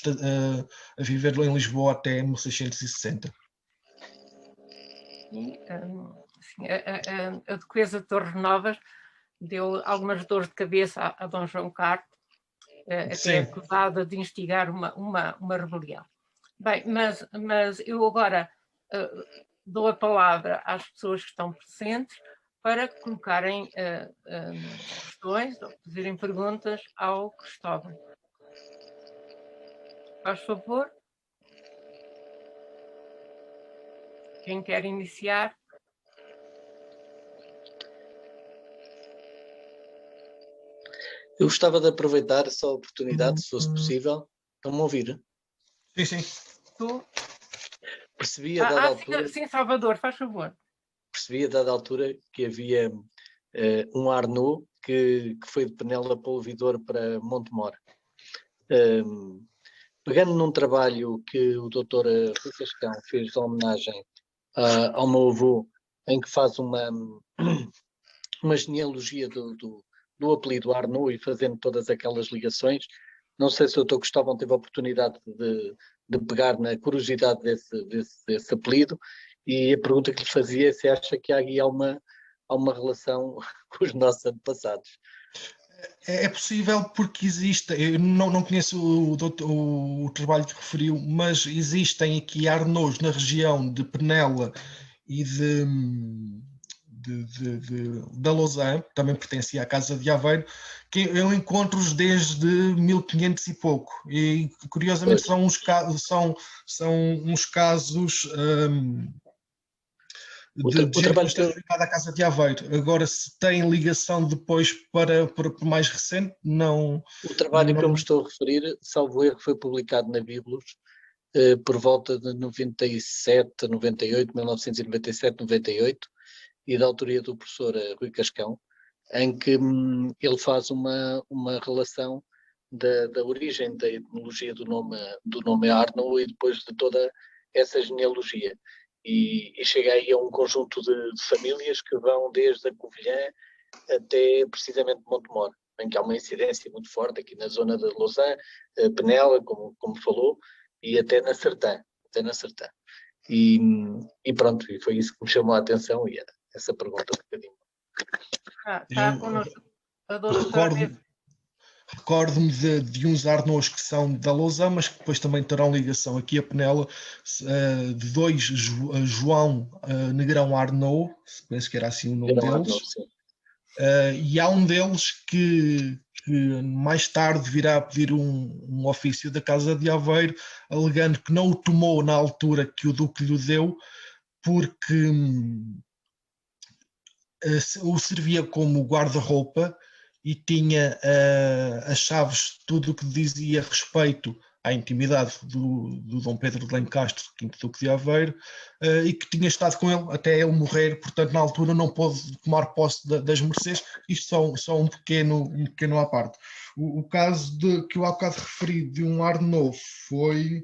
a viver em Lisboa até 1660. A duquesa de Torres Novas deu algumas dores de cabeça a Dom João Carlos, até acusada de instigar uma rebelião. Bem, mas eu agora dou a palavra às pessoas que estão presentes para colocarem questões ou fazerem perguntas ao Cristóvão. Faz favor. Quem quer iniciar? Eu gostava de aproveitar essa oportunidade, se fosse possível. Estão-me a ouvir? Sim, sim. Tu? Percebi a dada altura... Sim, Salvador, faz favor. Percebi a dada altura que havia um Arnaud que foi de Penela para o Ouvidor para Montemor. Pegando num trabalho que o Dr. Rui Cascão fez de homenagem ao meu avô, em que faz uma genealogia do apelido Arnaud e fazendo todas aquelas ligações. Não sei se o Dr. Cristóvão teve a oportunidade de pegar na curiosidade desse apelido, e a pergunta que lhe fazia é se acha que há aqui uma relação com os nossos antepassados. É possível, porque existe, eu não conheço o trabalho que referiu, mas existem aqui Arnauds na região de Penela e da Lausanne, também pertencia à Casa de Aveiro, que eu encontro-os desde 1500 e pouco, e curiosamente são uns casos de gente que esteja ligada à Casa de Aveiro. Agora, se tem ligação depois para mais recente, não... O trabalho que eu me estou a referir, salvo erro, foi publicado na Biblos por volta de 97, 98, 1997, 98, e da autoria do professor Rui Cascão, em que ele faz uma relação da origem da etimologia do nome Arnaud e depois de toda essa genealogia. E chega aí a um conjunto de famílias que vão desde a Covilhã até precisamente Montemor, em que há uma incidência muito forte aqui na zona de Lausanne, Penela, como falou, e até na Sertã. E pronto, e foi isso que me chamou a atenção, e era essa pergunta um bocadinho. Está connosco a doutora... Recordo-me de uns Arnauds que são da Lausanne, mas que depois também terão ligação aqui a Penela, de 2 João Negrão Arnaud, penso que era assim o nome deles, e há um deles que mais tarde virá a pedir um ofício da Casa de Aveiro, alegando que não o tomou na altura que o Duque lhe deu, porque o servia como guarda-roupa e tinha as chaves, tudo o que dizia respeito à intimidade do Dom Pedro de Lencastre, quinto Duque de Aveiro, e que tinha estado com ele até ele morrer, portanto na altura não pôde tomar posse das mercês. Isto só um pequeno à parte. O caso que eu há bocado referi de um Arnaud foi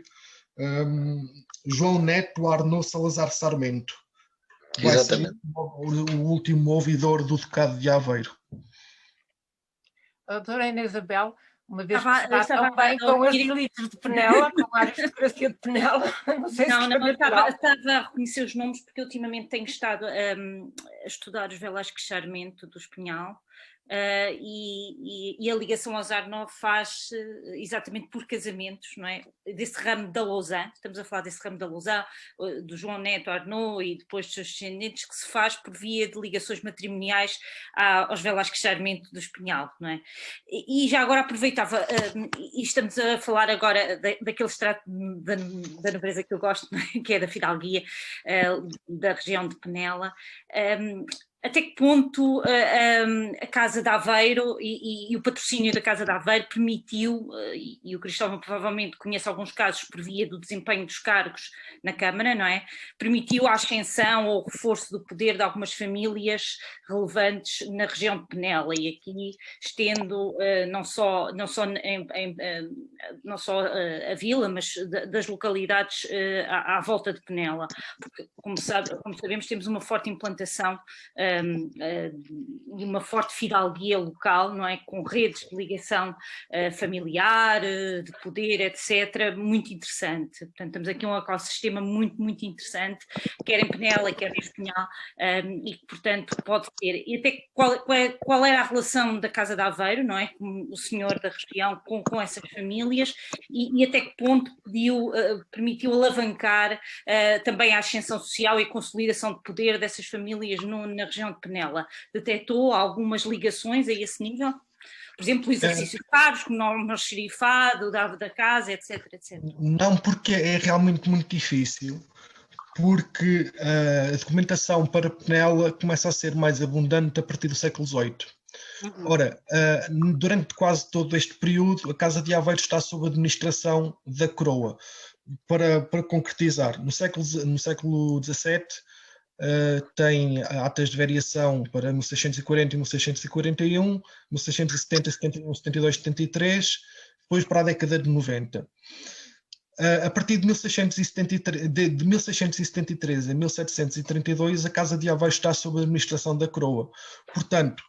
João Neto Arnaud Salazar Sarmento. Vai ser o último ouvidor do Ducado de Aveiro. A doutora Ana Isabel, uma vez que está bem com as elites de Penela, com a aristocracia de Penela, não sei se eu estava a reconhecer os nomes porque ultimamente tenho estado a estudar os Velázquez Sarmento do Espinhal. E a ligação aos Arnaud faz exatamente por casamentos, não é? Desse ramo da Lausanne, estamos a falar desse ramo da Lausanne, do João Neto Arnaud e depois dos seus descendentes, que se faz por via de ligações matrimoniais aos Velázquez Sarmento do Espinhal, não é? E já agora aproveitava, e estamos a falar agora daquele extrato da nobreza que eu gosto, não é? Que é da fidalguia da região de Penela. Até que ponto a Casa de Aveiro e o patrocínio da Casa de Aveiro permitiu, e o Cristóvão provavelmente conhece alguns casos por via do desempenho dos cargos na Câmara, não é? Permitiu a ascensão ou o reforço do poder de algumas famílias relevantes na região de Penela, e aqui estendo não só a vila, mas das localidades à volta de Penela, porque como sabemos temos uma forte implantação de uma forte fidalguia local, não é? Com redes de ligação familiar, de poder, etc., muito interessante. Portanto, temos aqui um ecossistema muito, muito interessante, quer em Penela, quer em Espinhal, e que, portanto, pode ter. E até qual era a relação da Casa de Aveiro, não é? Com o senhor da região, com essas famílias, e até que ponto permitiu alavancar também a ascensão social e a consolidação de poder dessas famílias na região de Penela. Detectou algumas ligações a esse nível? Por exemplo, o exercício de cargos, como no xerifado, da casa, etc, etc. Não, porque é realmente muito difícil, porque a documentação para Penela começa a ser mais abundante a partir do século XVIII. Ora, durante quase todo este período, a Casa de Aveiro está sob a administração da coroa. Para concretizar, no século XVII, tem atas de variação para 1640 e 1641, 1670, 71, 72, 73, depois para a década de 90. A partir de 1673 a 1732, a Casa de Aveiro está sob a administração da coroa. Portanto,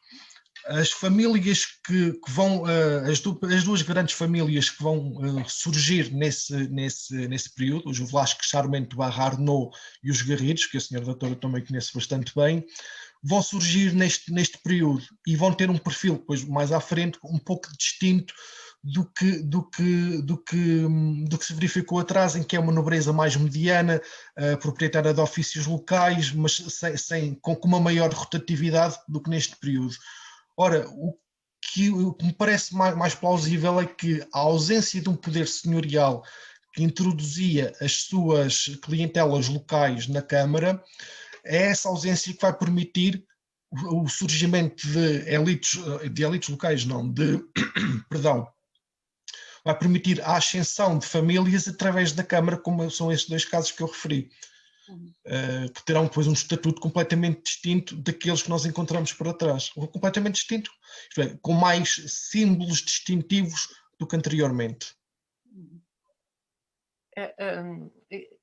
as famílias que vão, as duas grandes famílias que vão surgir nesse período, os Velázquez Sarmento Arnaud e os Garridos, que a senhora doutora também conhece bastante bem, vão surgir neste período e vão ter um perfil, depois mais à frente, um pouco distinto do que se verificou atrás, em que é uma nobreza mais mediana, proprietária de ofícios locais, mas com uma maior rotatividade do que neste período. Ora, o que me parece mais plausível é que a ausência de um poder senhorial que introduzia as suas clientelas locais na Câmara é essa ausência que vai permitir o surgimento de elites locais, perdão, vai permitir a ascensão de famílias através da Câmara, como são estes dois casos que eu referi. Que terão depois um estatuto completamente distinto daqueles que nós encontramos para trás. Completamente distinto, isto é, com mais símbolos distintivos do que anteriormente.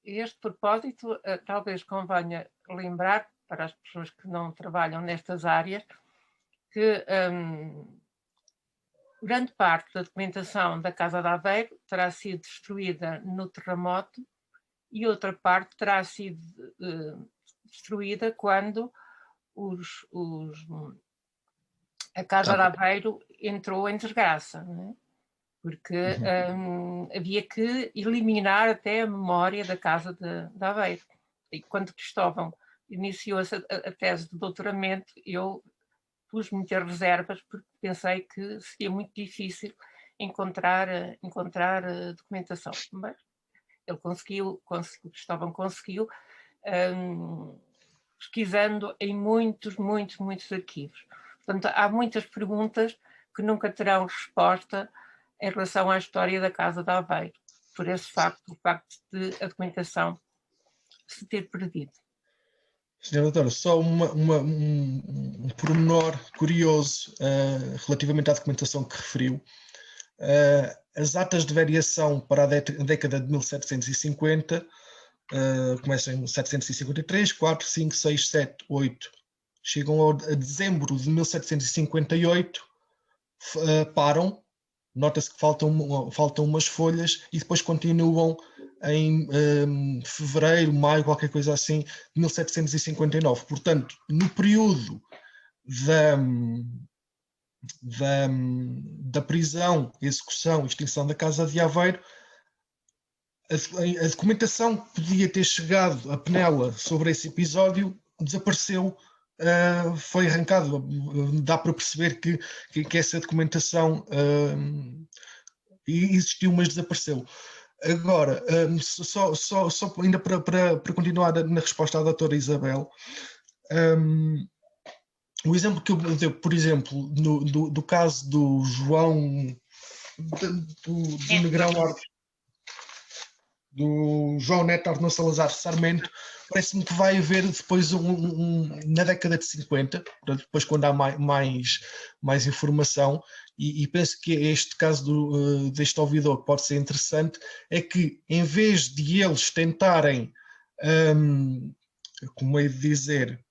Este propósito, talvez convenha lembrar para as pessoas que não trabalham nestas áreas que grande parte da documentação da Casa de Aveiro terá sido destruída no terremoto e outra parte terá sido destruída quando a Casa de Aveiro entrou em desgraça, não é? Porque havia que eliminar até a memória da Casa de Aveiro. E quando Cristóvão iniciou a tese de doutoramento, eu pus muitas reservas porque pensei que seria muito difícil encontrar documentação. Mas ele conseguiu, Cristóvão conseguiu, pesquisando em muitos arquivos. Portanto, há muitas perguntas que nunca terão resposta em relação à história da Casa de Aveiro. por esse facto, o facto de a documentação se ter perdido. Senhora Doutora, só um pormenor curioso relativamente à documentação que referiu. As atas de variação para a década de 1750 começam em 753, 4, 5, 6, 7, 8. Chegam a dezembro de 1758, param, nota-se que faltam umas folhas e depois continuam em fevereiro, maio, qualquer coisa assim, de 1759. Portanto, no período da prisão, execução e extinção da Casa de Aveiro, a documentação que podia ter chegado a Penela sobre esse episódio desapareceu, foi arrancado. Dá para perceber que essa documentação existiu, mas desapareceu. Agora, só ainda para continuar na resposta à doutora Isabel, o exemplo que eu dei, por exemplo, do caso do João, do Negrão, do João Neto Arnaud Salazar Sarmento, parece-me que vai haver depois na década de 50, depois quando há mais informação, e penso que este caso deste ouvidor que pode ser interessante, é que em vez de eles tentarem, como é de dizer,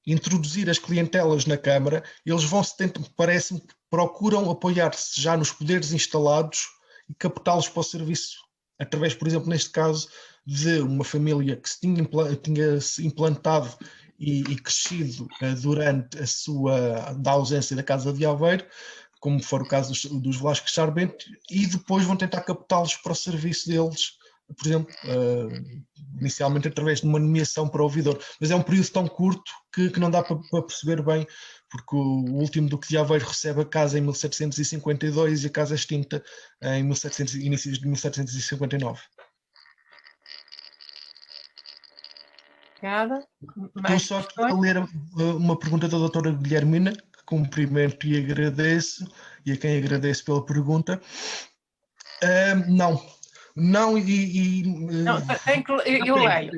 introduzir as clientelas na Câmara, eles parece-me que procuram apoiar-se já nos poderes instalados e captá-los para o serviço, através, por exemplo, neste caso, de uma família que se tinha se implantado e crescido durante da ausência da Casa de Aveiro, como for o caso dos Velasquez Sarmento, e depois vão tentar captá-los para o serviço deles, por exemplo, inicialmente através de uma nomeação para ouvidor. Mas é um período tão curto que não dá para perceber bem, porque o último Duque de Aveiro recebe a casa em 1752 e a casa é extinta em inícios de 1759. Obrigada. Estou só aqui a ler uma pergunta da doutora Guilhermina, que cumprimento e agradeço, e a quem agradeço pela pergunta. Não, Não, tem que, eu leio.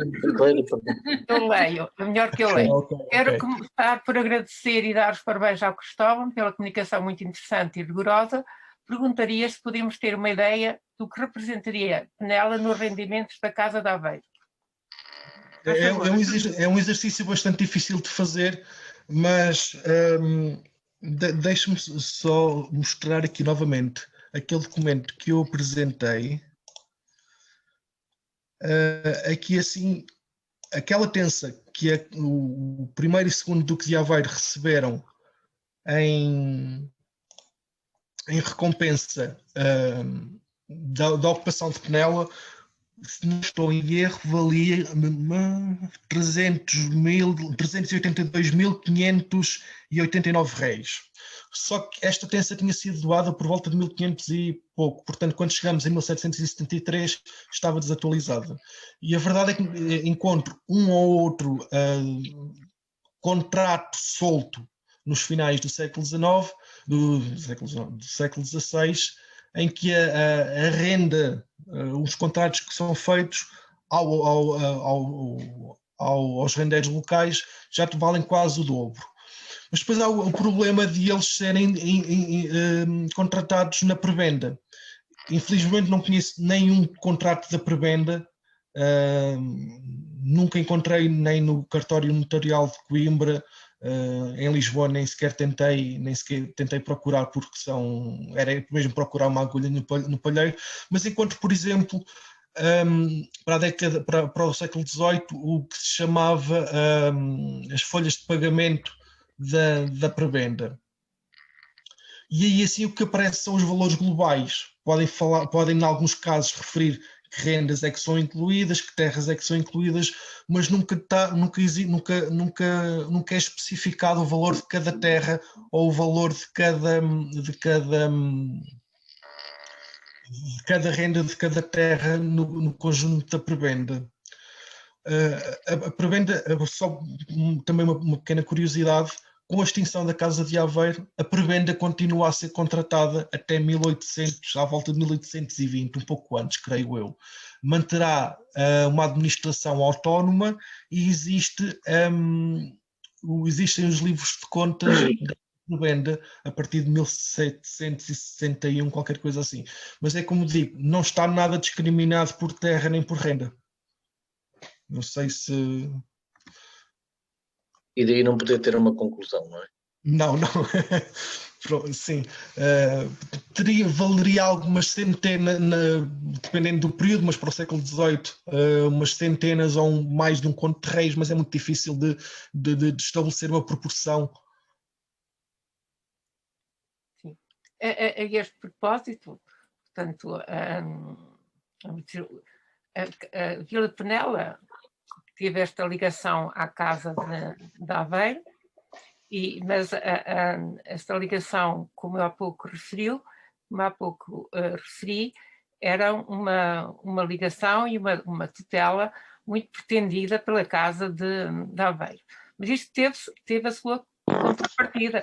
Eu leio, é melhor que eu leio. Quero começar por agradecer e dar os parabéns ao Cristóvão pela comunicação muito interessante e rigorosa. Perguntaria se podíamos ter uma ideia do que representaria Penela nos rendimentos da Casa de Aveiro. É um exercício bastante difícil de fazer, mas deixe-me só mostrar aqui novamente aquele documento que eu apresentei. Aqui assim, aquela tensa que o primeiro e segundo Duque de Aveiro receberam em recompensa da ocupação de Penela, se não estou em erro, valia 382.589 réis. Só que esta tensa tinha sido doada por volta de 1500 e pouco, portanto, quando chegamos em 1773, estava desatualizada. E a verdade é que encontro um ou outro contrato solto nos finais do século XIX, do século XVI, em que a renda, os contratos que são feitos aos rendeiros locais já valem quase o dobro. Mas depois há o problema de eles serem contratados na prebenda. Infelizmente não conheço nenhum contrato da prebenda, nunca encontrei nem no cartório notarial de Coimbra, em Lisboa nem sequer tentei procurar, porque era mesmo procurar uma agulha no palheiro, mas encontro, por exemplo, para o século XVIII, o que se chamava as folhas de pagamento da prebenda. E aí assim o que aparece são os valores globais. Podem em alguns casos referir que rendas é que são incluídas, que terras é que são incluídas, mas nunca é especificado o valor de cada terra ou o valor de cada renda de cada terra no conjunto da prebenda. A prebenda, só também uma pequena curiosidade, com a extinção da Casa de Aveiro, a prebenda continua a ser contratada até 1800, à volta de 1820, um pouco antes, creio eu. Manterá uma administração autónoma e existem os livros de contas da prebenda a partir de 1761, qualquer coisa assim. Mas é como digo, não está nada discriminado por terra nem por renda. Não sei se... E daí não poder ter uma conclusão, não é? Não. Sim. Valeria algumas centenas, dependendo do período, mas para o século XVIII, umas centenas ou mais de um conto de reis, mas é muito difícil de estabelecer uma proporção. Sim. A este propósito, portanto, a Vila de Penela teve esta ligação à Casa de Aveiro, mas esta ligação, como eu há pouco referi, era uma ligação e uma tutela muito pretendida pela Casa de Aveiro. Mas isto teve a sua contrapartida,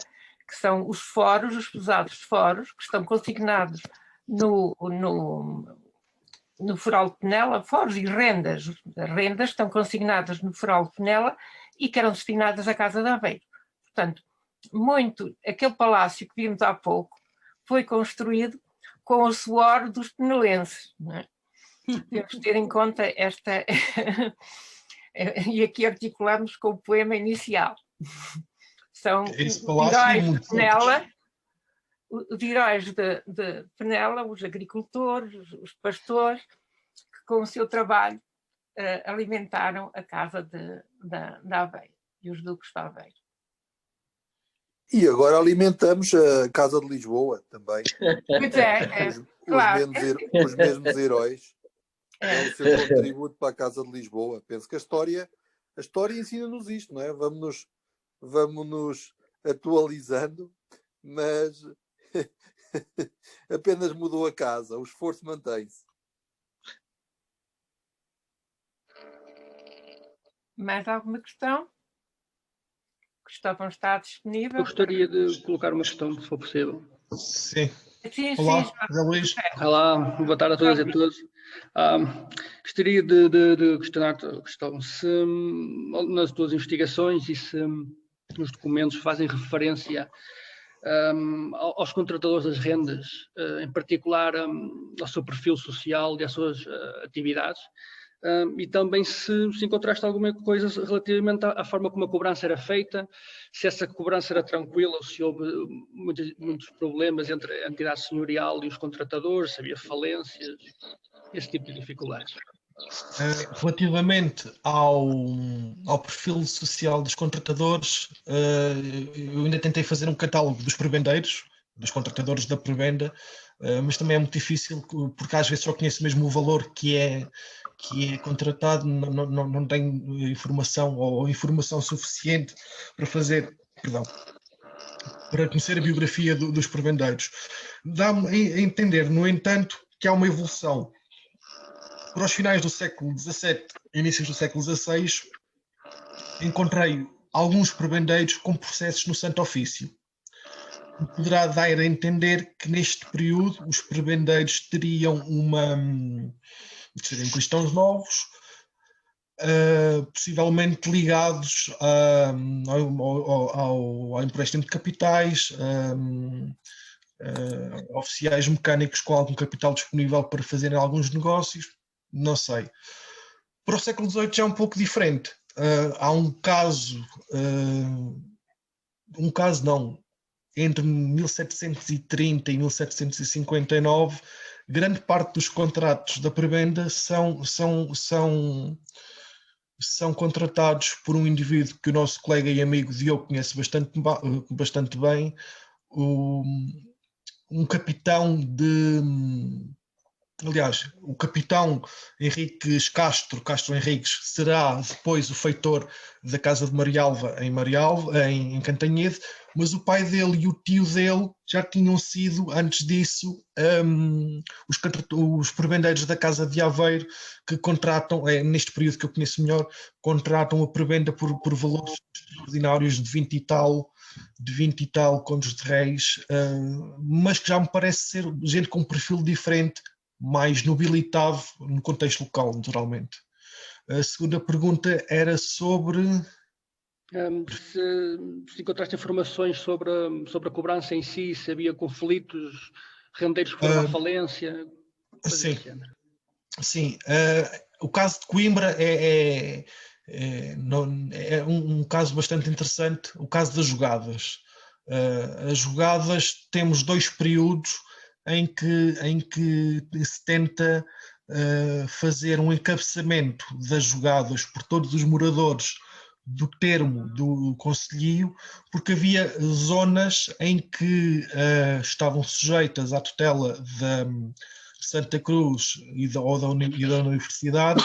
que são os foros, os pesados foros, que estão consignados no Foral de Penela, foros e rendas. As rendas estão consignadas no Foral de Penela e que eram destinadas à Casa de Aveiro. Portanto, aquele palácio que vimos há pouco foi construído com o suor dos penelenses. Não é? Temos de ter em conta esta... e aqui articulamos com o poema inicial. São os heróis de Penela, os heróis de Penela, os agricultores, os pastores, que com o seu trabalho alimentaram a Casa de Aveiro e os duques de Aveiro. E agora alimentamos a Casa de Lisboa também. Pois claro. Os mesmos heróis. É o seu contributo para a Casa de Lisboa. Penso que a história ensina-nos isto, não é? Vamos-nos atualizando, mas apenas mudou a casa, o esforço mantém-se. Mais alguma questão? Cristóvão está disponível? Eu gostaria de colocar uma questão, se for possível. Sim. Olá, José Luís. Olá, boa tarde a todas e a todos. Gostaria de questionar-te, Cristóvão, se nas tuas investigações e se nos documentos fazem referência aos contratadores das rendas, em particular ao seu perfil social e às suas atividades, e também se encontraste alguma coisa relativamente à forma como a cobrança era feita, se essa cobrança era tranquila ou se houve muitos problemas entre a entidade senhorial e os contratadores, se havia falências, esse tipo de dificuldades. Relativamente ao perfil social dos contratadores, eu ainda tentei fazer um catálogo dos prebendeiros, dos contratadores da prebenda, mas também é muito difícil porque às vezes só conheço mesmo o valor que é contratado, não tenho informação ou informação suficiente para conhecer a biografia dos prebendeiros. Dá-me a entender, no entanto, que há uma evolução. Para os finais do século XVII, inícios do século XVI, encontrei alguns prebendeiros com processos no Santo Ofício. Poderá dar a entender que neste período os prebendeiros teriam seriam cristãos novos, possivelmente ligados ao empréstimo de capitais, oficiais mecânicos com algum capital disponível para fazerem alguns negócios, não sei. Para o século XVIII já é um pouco diferente. Há entre 1730 e 1759, grande parte dos contratos da prebenda são contratados por um indivíduo que o nosso colega e amigo Diogo conhece bastante bem, um capitão aliás, o capitão Henriques Castro Henriques será depois o feitor da Casa de Marialva em Cantanhede, mas o pai dele e o tio dele já tinham sido, antes disso, os prebendeiros da Casa de Aveiro, que contratam, neste período que eu conheço melhor, contratam a prebenda por valores extraordinários de 20 e tal de 20 e tal contos de reis, mas que já me parece ser gente com um perfil diferente, mais nobilitado no contexto local, naturalmente. A segunda pergunta era sobre... se encontraste informações sobre a cobrança em si, se havia conflitos, rendeiros que foram à falência, coisas sim. desse género. Sim, o caso de Coimbra é um caso bastante interessante, o caso das jogadas. As jogadas, temos 2 períodos em que se tenta fazer um encabeçamento das jogadas por todos os moradores do termo do concelho, porque havia zonas em que estavam sujeitas à tutela da Santa Cruz ou da Universidade,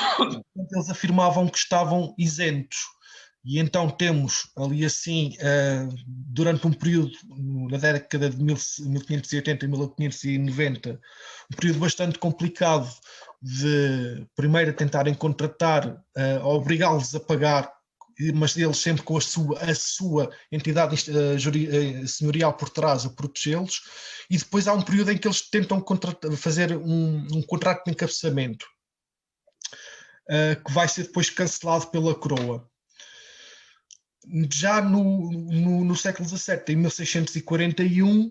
eles afirmavam que estavam isentos. E então temos ali assim, durante um período, na década de 1580 e 1590, um período bastante complicado de, primeiro, tentarem contratar, obrigá-los a pagar, mas eles sempre com a sua entidade senhorial por trás a protegê-los, e depois há um período em que eles tentam fazer um contrato de encabeçamento, que vai ser depois cancelado pela coroa. Já no século XVII, em 1641,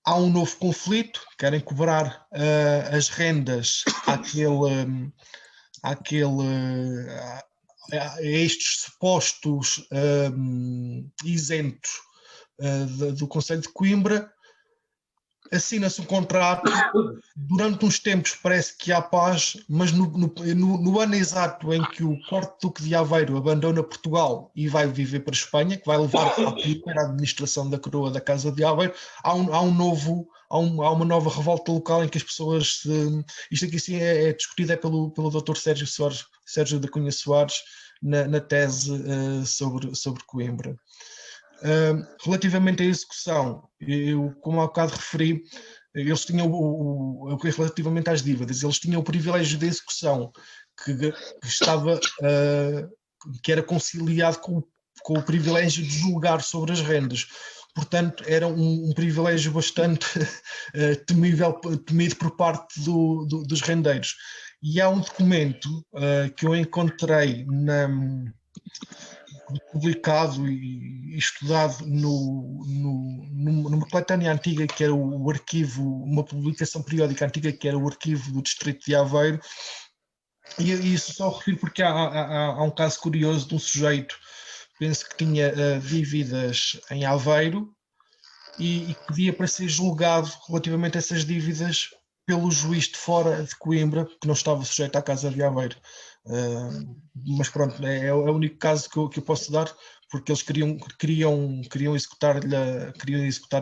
há um novo conflito, querem cobrar as rendas a estes supostos isentos do Conselho de Coimbra. Assina-se um contrato, durante uns tempos parece que há paz, mas no ano exato em que o Corte Duque de Aveiro abandona Portugal e vai viver para a Espanha, que vai levar à primeira administração da coroa da Casa de Aveiro, há uma nova revolta local em que as pessoas... isto aqui sim é discutido pelo Dr. Sérgio da Cunha Soares na tese sobre Coimbra. Relativamente à execução, eu, como há bocado referi, eles tinham relativamente às dívidas, eles tinham o privilégio de execução que era conciliado com o privilégio de julgar sobre as rendas. Portanto, era um privilégio bastante temido por parte dos rendeiros. E há um documento que eu encontrei publicado e estudado numa coletânea antiga, que era o arquivo, uma publicação periódica antiga, que era o arquivo do Distrito de Aveiro, e isso só refiro porque há um caso curioso de um sujeito, penso que tinha dívidas em Aveiro e pedia para ser julgado relativamente a essas dívidas pelo juiz de fora de Coimbra, que não estava sujeito à Casa de Aveiro. Mas pronto, é o único caso que eu posso dar, porque eles queriam executar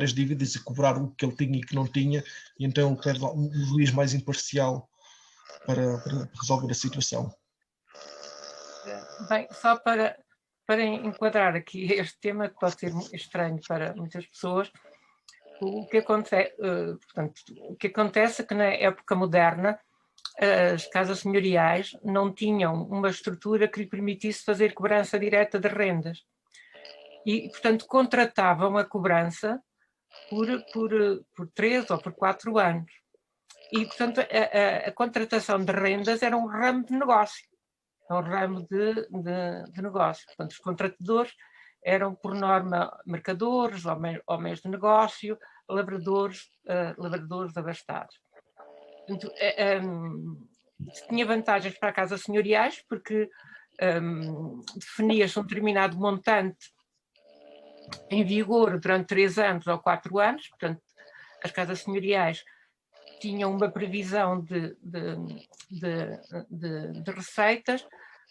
as dívidas e cobrar o que ele tinha e que não tinha, e então ele pede um juiz mais imparcial para resolver a situação. Bem, só para enquadrar aqui este tema, que pode ser estranho para muitas pessoas, o que acontece é que na época moderna as casas senhoriais não tinham uma estrutura que lhe permitisse fazer cobrança direta de rendas e, portanto, contratavam a cobrança por 3 ou por 4 anos. E, portanto, a contratação de rendas era um ramo de negócio. É um ramo de negócio. Portanto, os contratadores eram, por norma, mercadores, homens de negócio, lavradores abastados. Portanto, tinha vantagens para casas senhoriais, porque definia-se um determinado montante em vigor durante 3 anos ou 4 anos. Portanto, as casas senhoriais tinham uma previsão de receitas,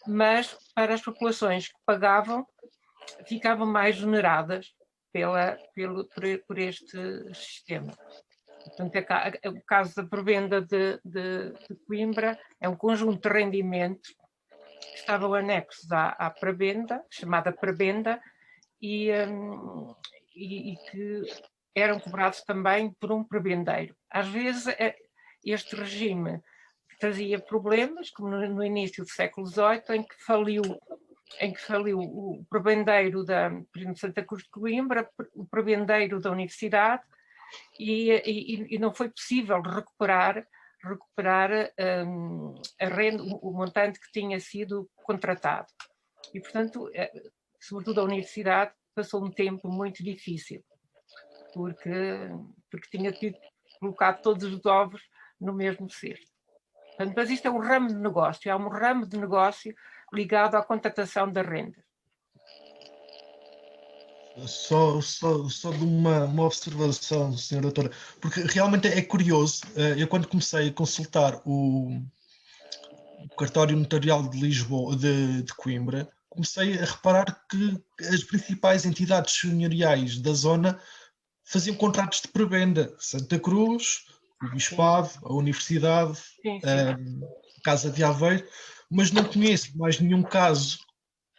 mas para as populações que pagavam, ficavam mais oneradas por este sistema. Portanto, o caso da prebenda de Coimbra é um conjunto de rendimentos que estavam anexos à prebenda, chamada prebenda, e que eram cobrados também por um prebendeiro. Às vezes, este regime trazia problemas, como no início do século XVIII, em que faliu em que faliu o prebendeiro da Santa Cruz de Coimbra, o prebendeiro da Universidade, e não foi possível recuperar a renda, o montante que tinha sido contratado. E, portanto, sobretudo a Universidade passou um tempo muito difícil, porque tinha tido colocado todos os ovos no mesmo cesto. Portanto, mas isto é um ramo de negócio, é um ramo de negócio ligado à contratação das rendas. Só de uma observação, senhora doutora, porque realmente é curioso. Eu, quando comecei a consultar o cartório notarial de Lisboa, de Coimbra, comecei a reparar que as principais entidades senhoriais da zona faziam contratos de prebenda. Santa Cruz, o Bispado, a Universidade, a Casa de Aveiro, mas não conheço mais nenhum caso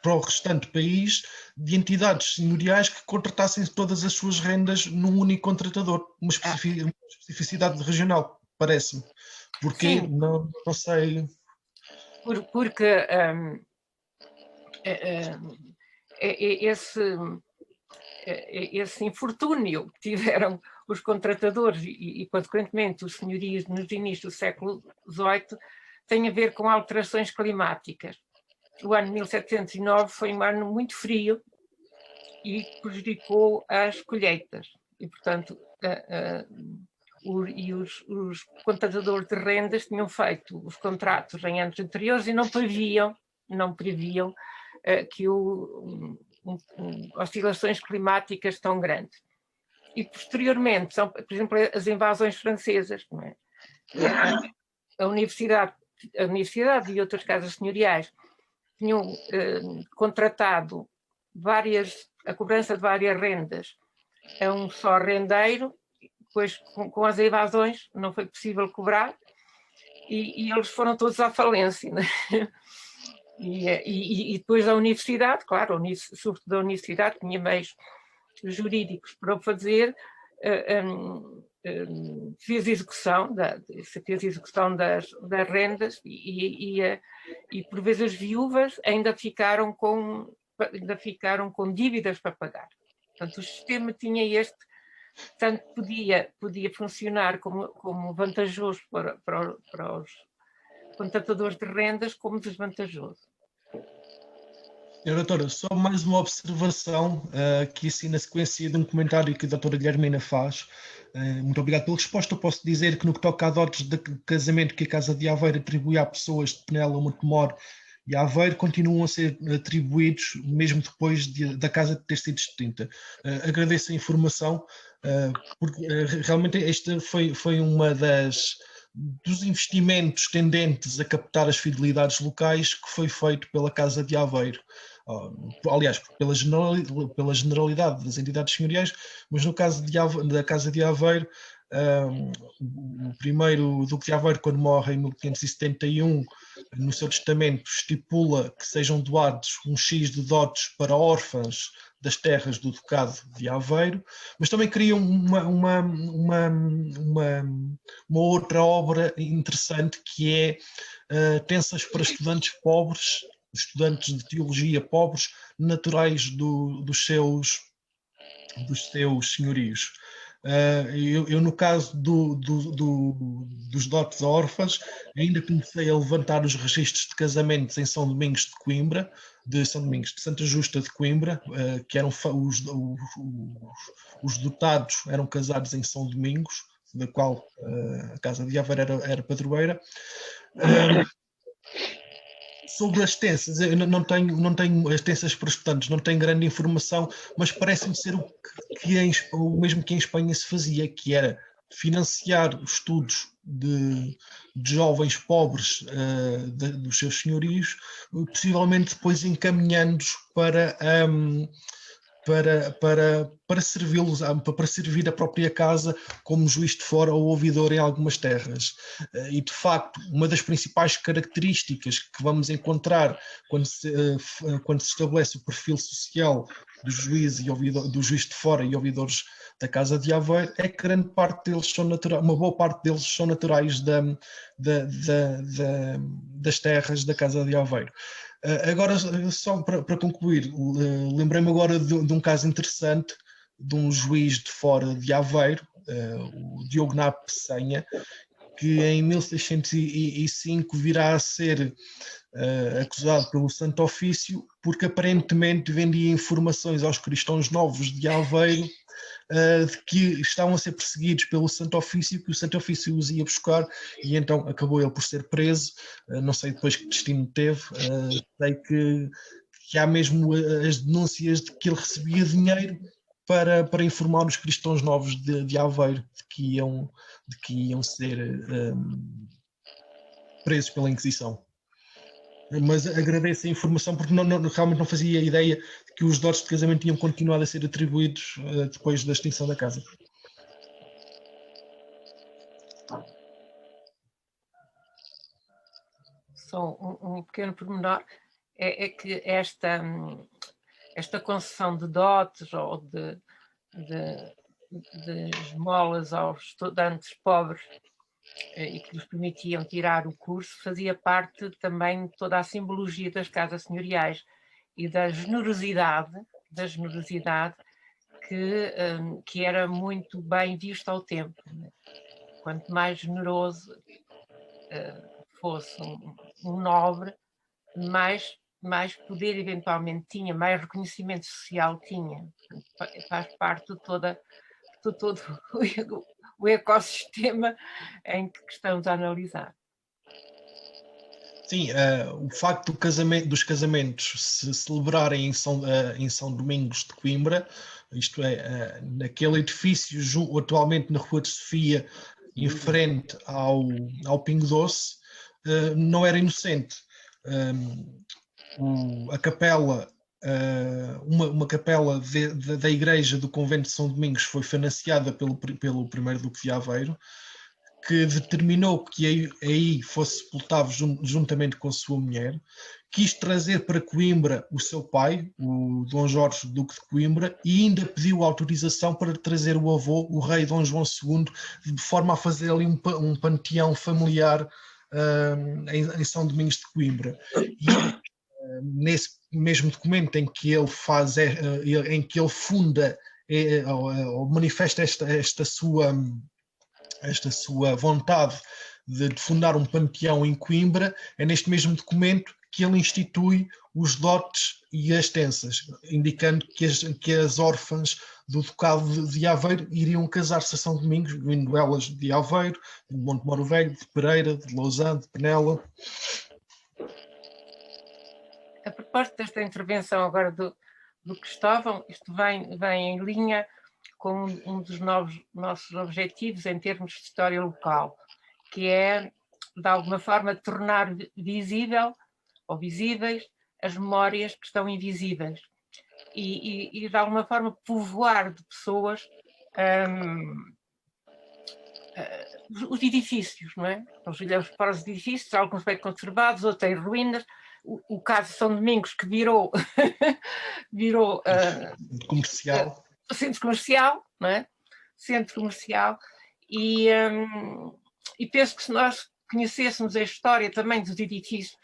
para o restante país de entidades senhoriais que contratassem todas as suas rendas num único contratador. Uma especificidade regional, parece-me. Porquê? Não sei. Porque esse infortúnio que tiveram os contratadores e consequentemente os senhorios nos inícios do século XVIII tem a ver com alterações climáticas. O ano 1709 foi um ano muito frio e prejudicou as colheitas. E, portanto, os contratadores de rendas tinham feito os contratos em anos anteriores e não previam que oscilações climáticas tão grandes. E, posteriormente, são, por exemplo, as invasões francesas. Não é? A Universidade e outras casas senhoriais tinham contratado a cobrança de várias rendas a um só rendeiro, depois com as invasões não foi possível cobrar e eles foram todos à falência. Né? E depois a Universidade, claro, sobretudo a Universidade tinha meios jurídicos para o fazer, fez execução das rendas e por vezes as viúvas ainda ficaram com dívidas para pagar. Portanto, o sistema tinha tanto podia funcionar como vantajoso para os contratadores de rendas, como desvantajoso. Doutora, só mais uma observação aqui assim na sequência de um comentário que a doutora Guilhermina faz. Muito obrigado pela resposta. Eu posso dizer que no que toca a dotes de casamento que a Casa de Aveiro atribui a pessoas de Penela, Montemor e Aveiro, continuam a ser atribuídos mesmo depois da casa ter sido extinta. Agradeço a informação, porque realmente esta foi uma dos investimentos tendentes a captar as fidelidades locais que foi feito pela Casa de Aveiro. Aliás, pela generalidade das entidades senhoriais, mas no caso da Casa de Aveiro, o primeiro Duque de Aveiro, quando morre em 1571, no seu testamento estipula que sejam doados um X de dotes para órfãs das terras do Ducado de Aveiro, mas também criam uma outra obra interessante, que é Pensas para estudantes pobres, estudantes de teologia pobres, naturais dos seus senhorios. Eu no caso dos dotes a órfãs, ainda comecei a levantar os registros de casamentos em São Domingos de Coimbra, de Santa Justa de Coimbra, que eram os dotados eram casados em São Domingos, da qual a Casa de Aveiro era padroeira. Sobre as tensas, eu não tenho as tensas para estudantes, não tenho grande informação, mas parece-me ser o mesmo que em Espanha se fazia, que era financiar os estudos de jovens pobres dos seus senhorios, possivelmente depois encaminhando-os para servi-los, para servir a própria casa como juiz de fora ou ouvidor em algumas terras. E, de facto, uma das principais características que vamos encontrar quando se estabelece o perfil social do juiz de fora e ouvidores da Casa de Aveiro é que grande parte deles são naturais, uma boa parte deles são naturais das terras da Casa de Aveiro. Agora, só para concluir, lembrei-me agora de um caso interessante de um juiz de fora de Aveiro, o Diogo Napo Peçanha, que em 1605 virá a ser acusado pelo Santo Ofício porque aparentemente vendia informações aos cristãos novos de Aveiro de que estavam a ser perseguidos pelo Santo Ofício, que o Santo Ofício os ia buscar, e então acabou ele por ser preso. Não sei depois que destino teve, sei que há mesmo as denúncias de que ele recebia dinheiro para informar os cristãos novos de Aveiro de que iam ser presos pela Inquisição. Mas agradeço a informação porque realmente não fazia ideia de que os dotes de casamento tinham continuado a ser atribuídos depois da extinção da casa. Só um pequeno pormenor, é que esta concessão de dotes ou de esmolas aos estudantes pobres e que lhes permitiam tirar o curso, fazia parte também de toda a simbologia das casas senhoriais e da generosidade que era muito bem vista ao tempo. Quanto mais generoso fosse um nobre, mais poder eventualmente tinha, mais reconhecimento social tinha. Faz parte de todo o ecossistema em que estamos a analisar. Sim, o facto dos casamentos se celebrarem em São Domingos de Coimbra, isto é, naquele edifício atualmente na Rua de Sofia, em frente ao Pingo Doce, não era inocente. A capela, uma capela da igreja do convento de São Domingos foi financiada pelo primeiro duque de Aveiro, que determinou que aí fosse sepultado juntamente com a sua mulher, quis trazer para Coimbra o seu pai, o Dom Jorge, duque de Coimbra, e ainda pediu autorização para trazer o avô, o rei Dom João II, de forma a fazer ali um panteão familiar em São Domingos de Coimbra. E nesse mesmo documento em que ele funda ou manifesta esta sua vontade de fundar um panteão em Coimbra, é neste mesmo documento que ele institui os dotes e as tensas, indicando que as órfãs do Ducado de Aveiro iriam casar-se a São Domingos, vindo elas de Aveiro, de Monte Moro Velho, de Pereira, de Lousã, de Penela. A propósito desta intervenção agora do Cristóvão, isto vem em linha com um dos nossos objetivos em termos de história local, que é, de alguma forma, tornar visível ou visíveis as memórias que estão invisíveis e de alguma forma, povoar de pessoas os edifícios, não é? Nós olhamos para os edifícios, alguns bem conservados, outros em ruínas. O caso de São Domingos, que virou comercial. Centro comercial, não é? Centro comercial, e penso que se nós conhecêssemos a história também dos edifícios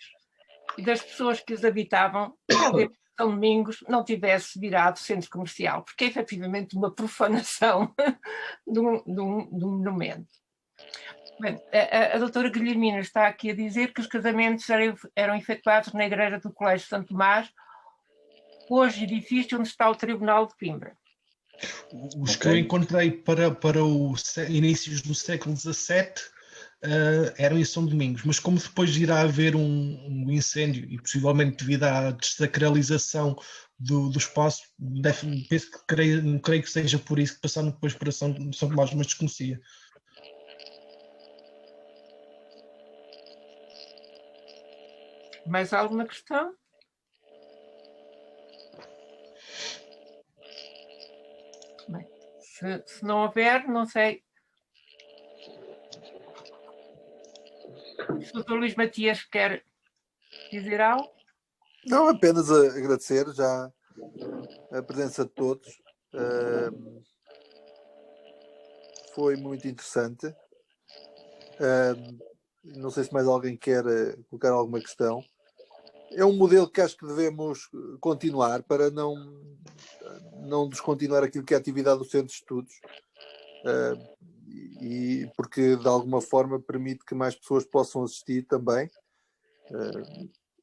e das pessoas que os habitavam, talvez São Domingos não tivesse virado centro comercial, porque é efetivamente uma profanação de um monumento. Bem, a doutora Guilhermina está aqui a dizer que os casamentos eram efetuados na igreja do Colégio Santo Tomás, hoje edifício onde está o Tribunal de Coimbra. Os que eu encontrei para os inícios do século XVII eram em São Domingos, mas como depois irá haver um incêndio e possivelmente devido à desacralização do espaço, creio que seja por isso que passaram depois para São Tomás, mas desconhecia. Mais alguma questão? Bem, se não houver, não sei. Se o Dr. Luís Matias quer dizer algo? Não, apenas agradecer já a presença de todos. Foi muito interessante. Não sei se mais alguém quer colocar alguma questão. é um modelo que acho que devemos continuar para não descontinuar aquilo que é a atividade do Centro de Estudos, e porque de alguma forma permite que mais pessoas possam assistir também,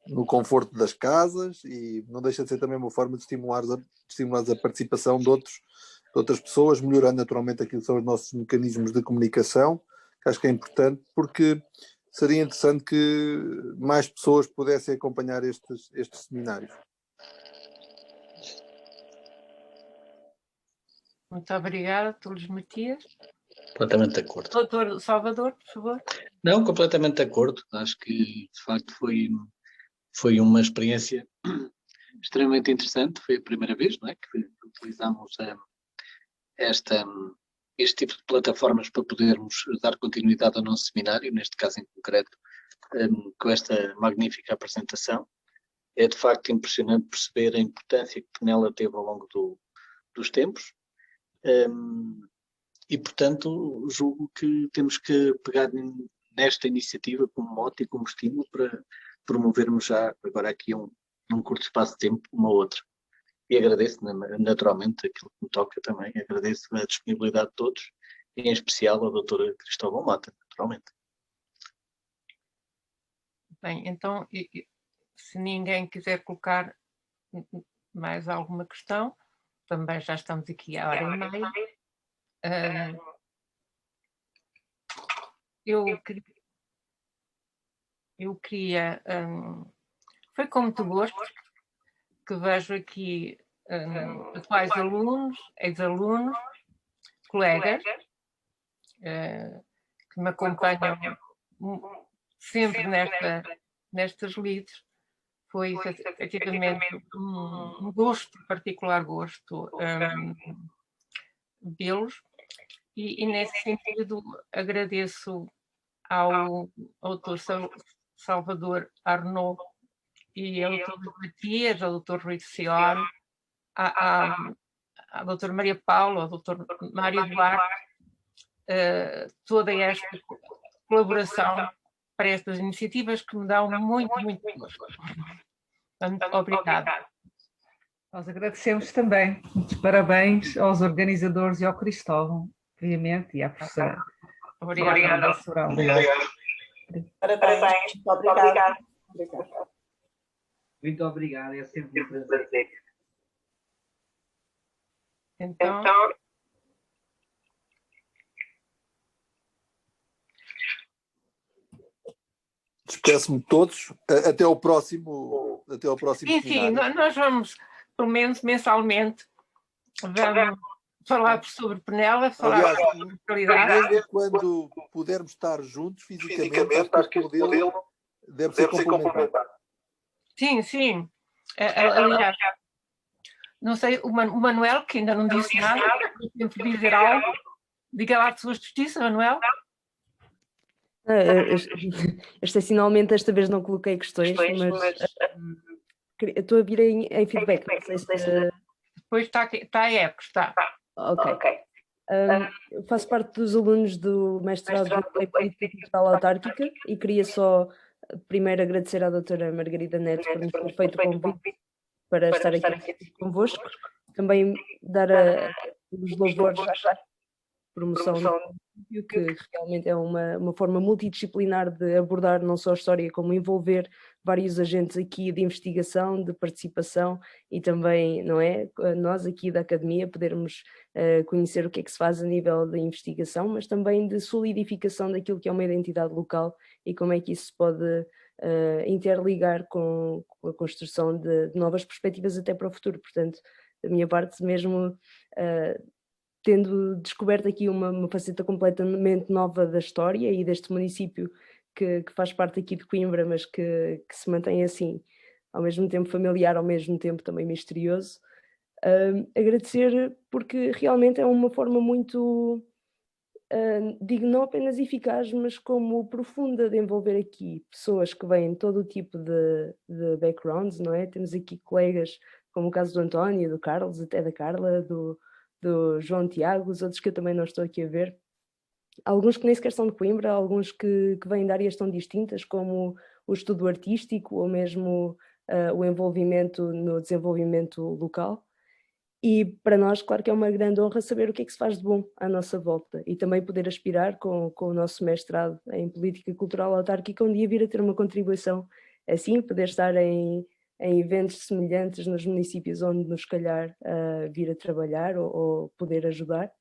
no conforto das casas, e não deixa de ser também uma forma de estimular a participação de outras pessoas, melhorando naturalmente aquilo que são os nossos mecanismos de comunicação, que acho que é importante, porque seria interessante que mais pessoas pudessem acompanhar estes seminários. Muito obrigada, Dr. Matias. Completamente de acordo. Doutor Salvador, por favor. Não, completamente de acordo. Acho que, de facto, foi uma experiência extremamente interessante. Foi a primeira vez, não é, que utilizamos este tipo de plataformas para podermos dar continuidade ao nosso seminário, neste caso em concreto, com esta magnífica apresentação. É, de facto, impressionante perceber a importância que Penela teve ao longo dos tempos. E, portanto, julgo que temos que pegar nesta iniciativa como mote e como estímulo para promovermos já, agora aqui num curto espaço de tempo, uma outra. E agradeço, naturalmente, aquilo que me toca também, agradeço a disponibilidade de todos, e em especial ao Dr. Cristóvão Mota, naturalmente. Bem, então, se ninguém quiser colocar mais alguma questão, também já estamos aqui à hora e meia. Eu queria, foi com muito gosto que vejo aqui atuais alunos, ex-alunos, colegas, que me acompanham sempre nestas lides. Foi efetivamente um gosto, particular gosto, vê-los, e nesse sentido agradeço ao Dr. Salvador Arnaud e ao Dr. Matias, ao Dr. Rui Cione, à Dra. Maria Paula, ao Dr. Mário Duarte, toda esta colaboração para estas iniciativas que me dão muito, muito gosto. Obrigada. Nós agradecemos também. Muitos parabéns aos organizadores e ao Cristóvão, obviamente, e à professora. Obrigada. Parabéns. Obrigada. Muito obrigado, é sempre um prazer. Então, despeço-me de todos, até ao próximo sim, nós vamos, pelo menos mensalmente, vamos falar sobre Penela, falar sobre qualidade. Mesmo quando pudermos estar juntos fisicamente, acho que este modelo deve ser complementar. Sim. Aliás, não sei, o Manuel, que ainda não disse nada, tem que dizer algo. Diga lá de sua justiça, Manuel. Excepcionalmente, esta vez não coloquei questões, mas estou a vir em feedback. Não sei se... Depois está a eco, está. Ok. Faço parte dos alunos do mestrado em Política Digital Autárquica e queria só primeiro agradecer à doutora Margarida Neto por nos ter feito o convite para estar aqui convosco. Também dar os louvores à promoção do que realmente é uma forma multidisciplinar de abordar não só a história, como envolver vários agentes aqui de investigação, de participação e também, não é, nós aqui da Academia podermos conhecer o que é que se faz a nível da investigação, mas também de solidificação daquilo que é uma identidade local e como é que isso se pode interligar com a construção de novas perspectivas até para o futuro. Portanto, da minha parte mesmo... tendo descoberto aqui uma faceta completamente nova da história e deste município que faz parte aqui de Coimbra, mas que se mantém assim, ao mesmo tempo familiar, ao mesmo tempo também misterioso. Agradecer porque realmente é uma forma muito, digo, não apenas eficaz, mas como profunda de envolver aqui pessoas que vêm de todo o tipo de backgrounds, não é? Temos aqui colegas, como o caso do António, do Carlos, até da Carla, do João Tiago, os outros que eu também não estou aqui a ver. Alguns que nem sequer são de Coimbra, alguns que vêm de áreas tão distintas como o estudo artístico ou mesmo o envolvimento no desenvolvimento local. E para nós, claro que é uma grande honra saber o que é que se faz de bom à nossa volta e também poder aspirar com o nosso mestrado em Política Cultural Autárquica um dia vir a ter uma contribuição assim, poder estar em eventos semelhantes nos municípios onde nos calhar vir a trabalhar ou poder ajudar,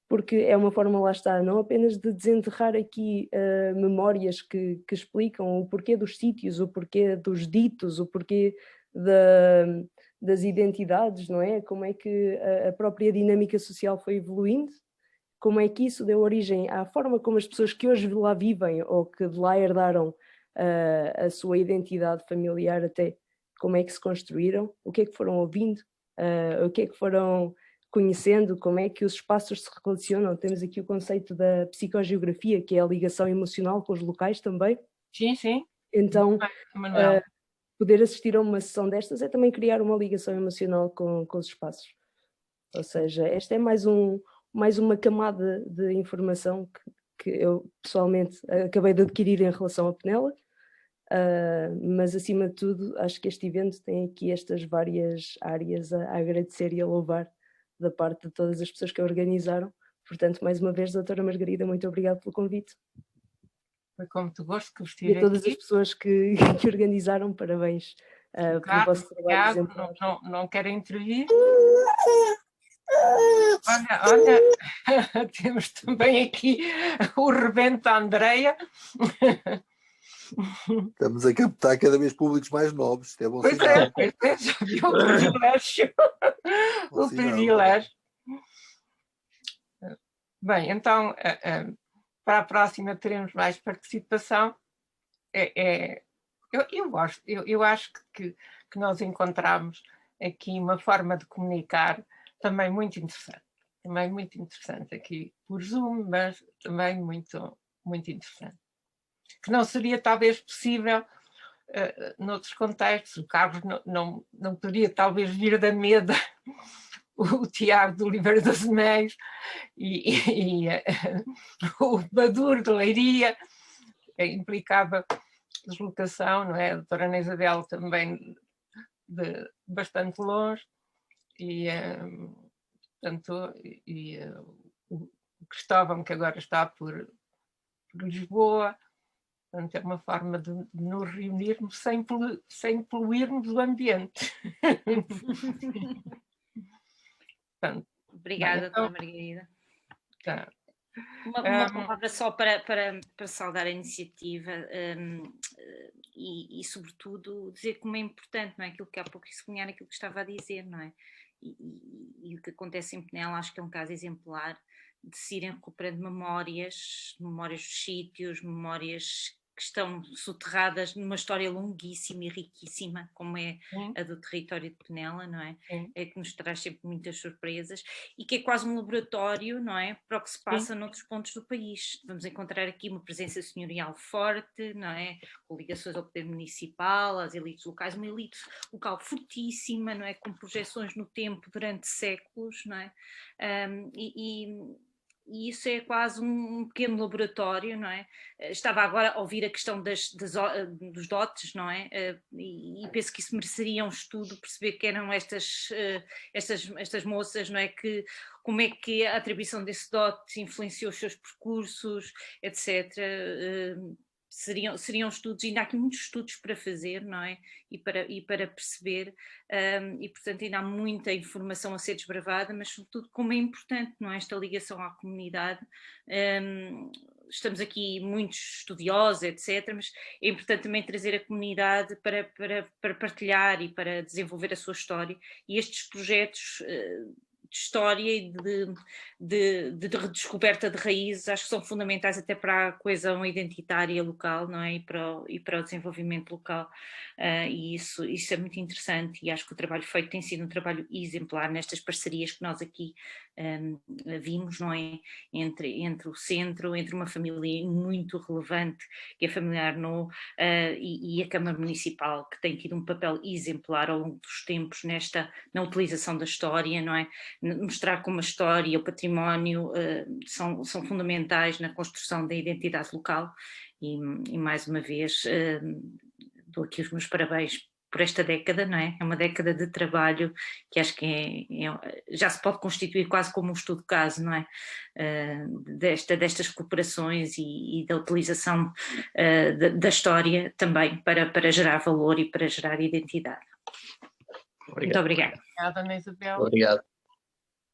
porque é uma forma, lá está, não apenas de desenterrar aqui memórias que explicam o porquê dos sítios, o porquê dos ditos, o porquê das identidades, não é? Como é que a própria dinâmica social foi evoluindo, como é que isso deu origem à forma como as pessoas que hoje lá vivem ou que de lá herdaram a sua identidade familiar até, como é que se construíram, o que é que foram ouvindo, o que é que foram conhecendo, como é que os espaços se relacionam. Temos aqui o conceito da psicogeografia, que é a ligação emocional com os locais também. Sim, sim. Então, poder assistir a uma sessão destas é também criar uma ligação emocional com os espaços. Ou seja, esta é mais uma camada de informação que eu pessoalmente acabei de adquirir em relação à Penela, mas acima de tudo acho que este evento tem aqui estas várias áreas a agradecer e a louvar da parte de todas as pessoas que a organizaram. Portanto, mais uma vez, doutora Margarida, muito obrigada pelo convite. Foi com muito gosto que estive aqui. E a todas as pessoas que organizaram, parabéns pelo vosso trabalho exemplar. Não querem intervir? Olha, temos também aqui o rebento da Andreia. Estamos a captar cada vez públicos mais novos, isto é bom sinal. Pois é, já viu o privilégio. O privilégio. Bem, então, para a próxima teremos mais participação. Eu acho que nós encontramos aqui uma forma de comunicar também muito interessante aqui por Zoom, mas também muito, muito interessante. Que não seria talvez possível noutros contextos. O Carlos não poderia talvez vir da Meda, o Tiago de Oliveira das Meios e o Maduro de Leiria, implicava deslocação, não é? A doutora Ana Isabel também de bastante longe e, portanto, o Cristóvão, que agora está por Lisboa. Portanto, é uma forma de nos reunirmos sem poluirmos o ambiente. Portanto, obrigada, doutora Margarida. Tá. Uma palavra só para saudar a iniciativa e, sobretudo, dizer como é importante, não é? Aquilo que há pouco sublinhar aquilo que estava a dizer, não é? E o que acontece em Penela, acho que é um caso exemplar de se irem recuperando memórias dos sítios, memórias que estão soterradas numa história longuíssima e riquíssima, como é a do território de Penela, não é? É que nos traz sempre muitas surpresas e que é quase um laboratório, não é? Para o que se passa noutros pontos do país. Vamos encontrar aqui uma presença senhorial forte, não é? Com ligações ao poder municipal, às elites locais, uma elite local fortíssima, não é? Com projeções no tempo durante séculos, não é? E isso é quase um pequeno laboratório, não é? Estava agora a ouvir a questão dos dotes, não é? E penso que isso mereceria um estudo, perceber que eram estas moças, não é? Como é que a atribuição desse dote influenciou os seus percursos, etc. Seriam estudos, ainda há aqui muitos estudos para fazer, não é? E para perceber, e portanto ainda há muita informação a ser desbravada, mas sobretudo como é importante, não é? Esta ligação à comunidade. Estamos aqui muitos estudiosos, etc., mas é importante também trazer a comunidade para partilhar e para desenvolver a sua história, e estes projetos de história e de redescoberta de raízes acho que são fundamentais até para a coesão identitária local, não é? E para o desenvolvimento local, e isso é muito interessante, e acho que o trabalho feito tem sido um trabalho exemplar nestas parcerias que nós aqui vimos, não é? Entre o centro, entre uma família muito relevante, que é a família Arnaud, e a Câmara Municipal, que tem tido um papel exemplar ao longo dos tempos na utilização da história, não é? Mostrar como a história e o património são fundamentais na construção da identidade local, e mais uma vez dou aqui os meus parabéns por esta década, não é? É uma década de trabalho que acho que já se pode constituir quase como um estudo-caso, não é? Destas cooperações e da utilização da história também para gerar valor e para gerar identidade. Obrigado. Muito obrigada. Obrigada, Ana Isabel. Obrigado.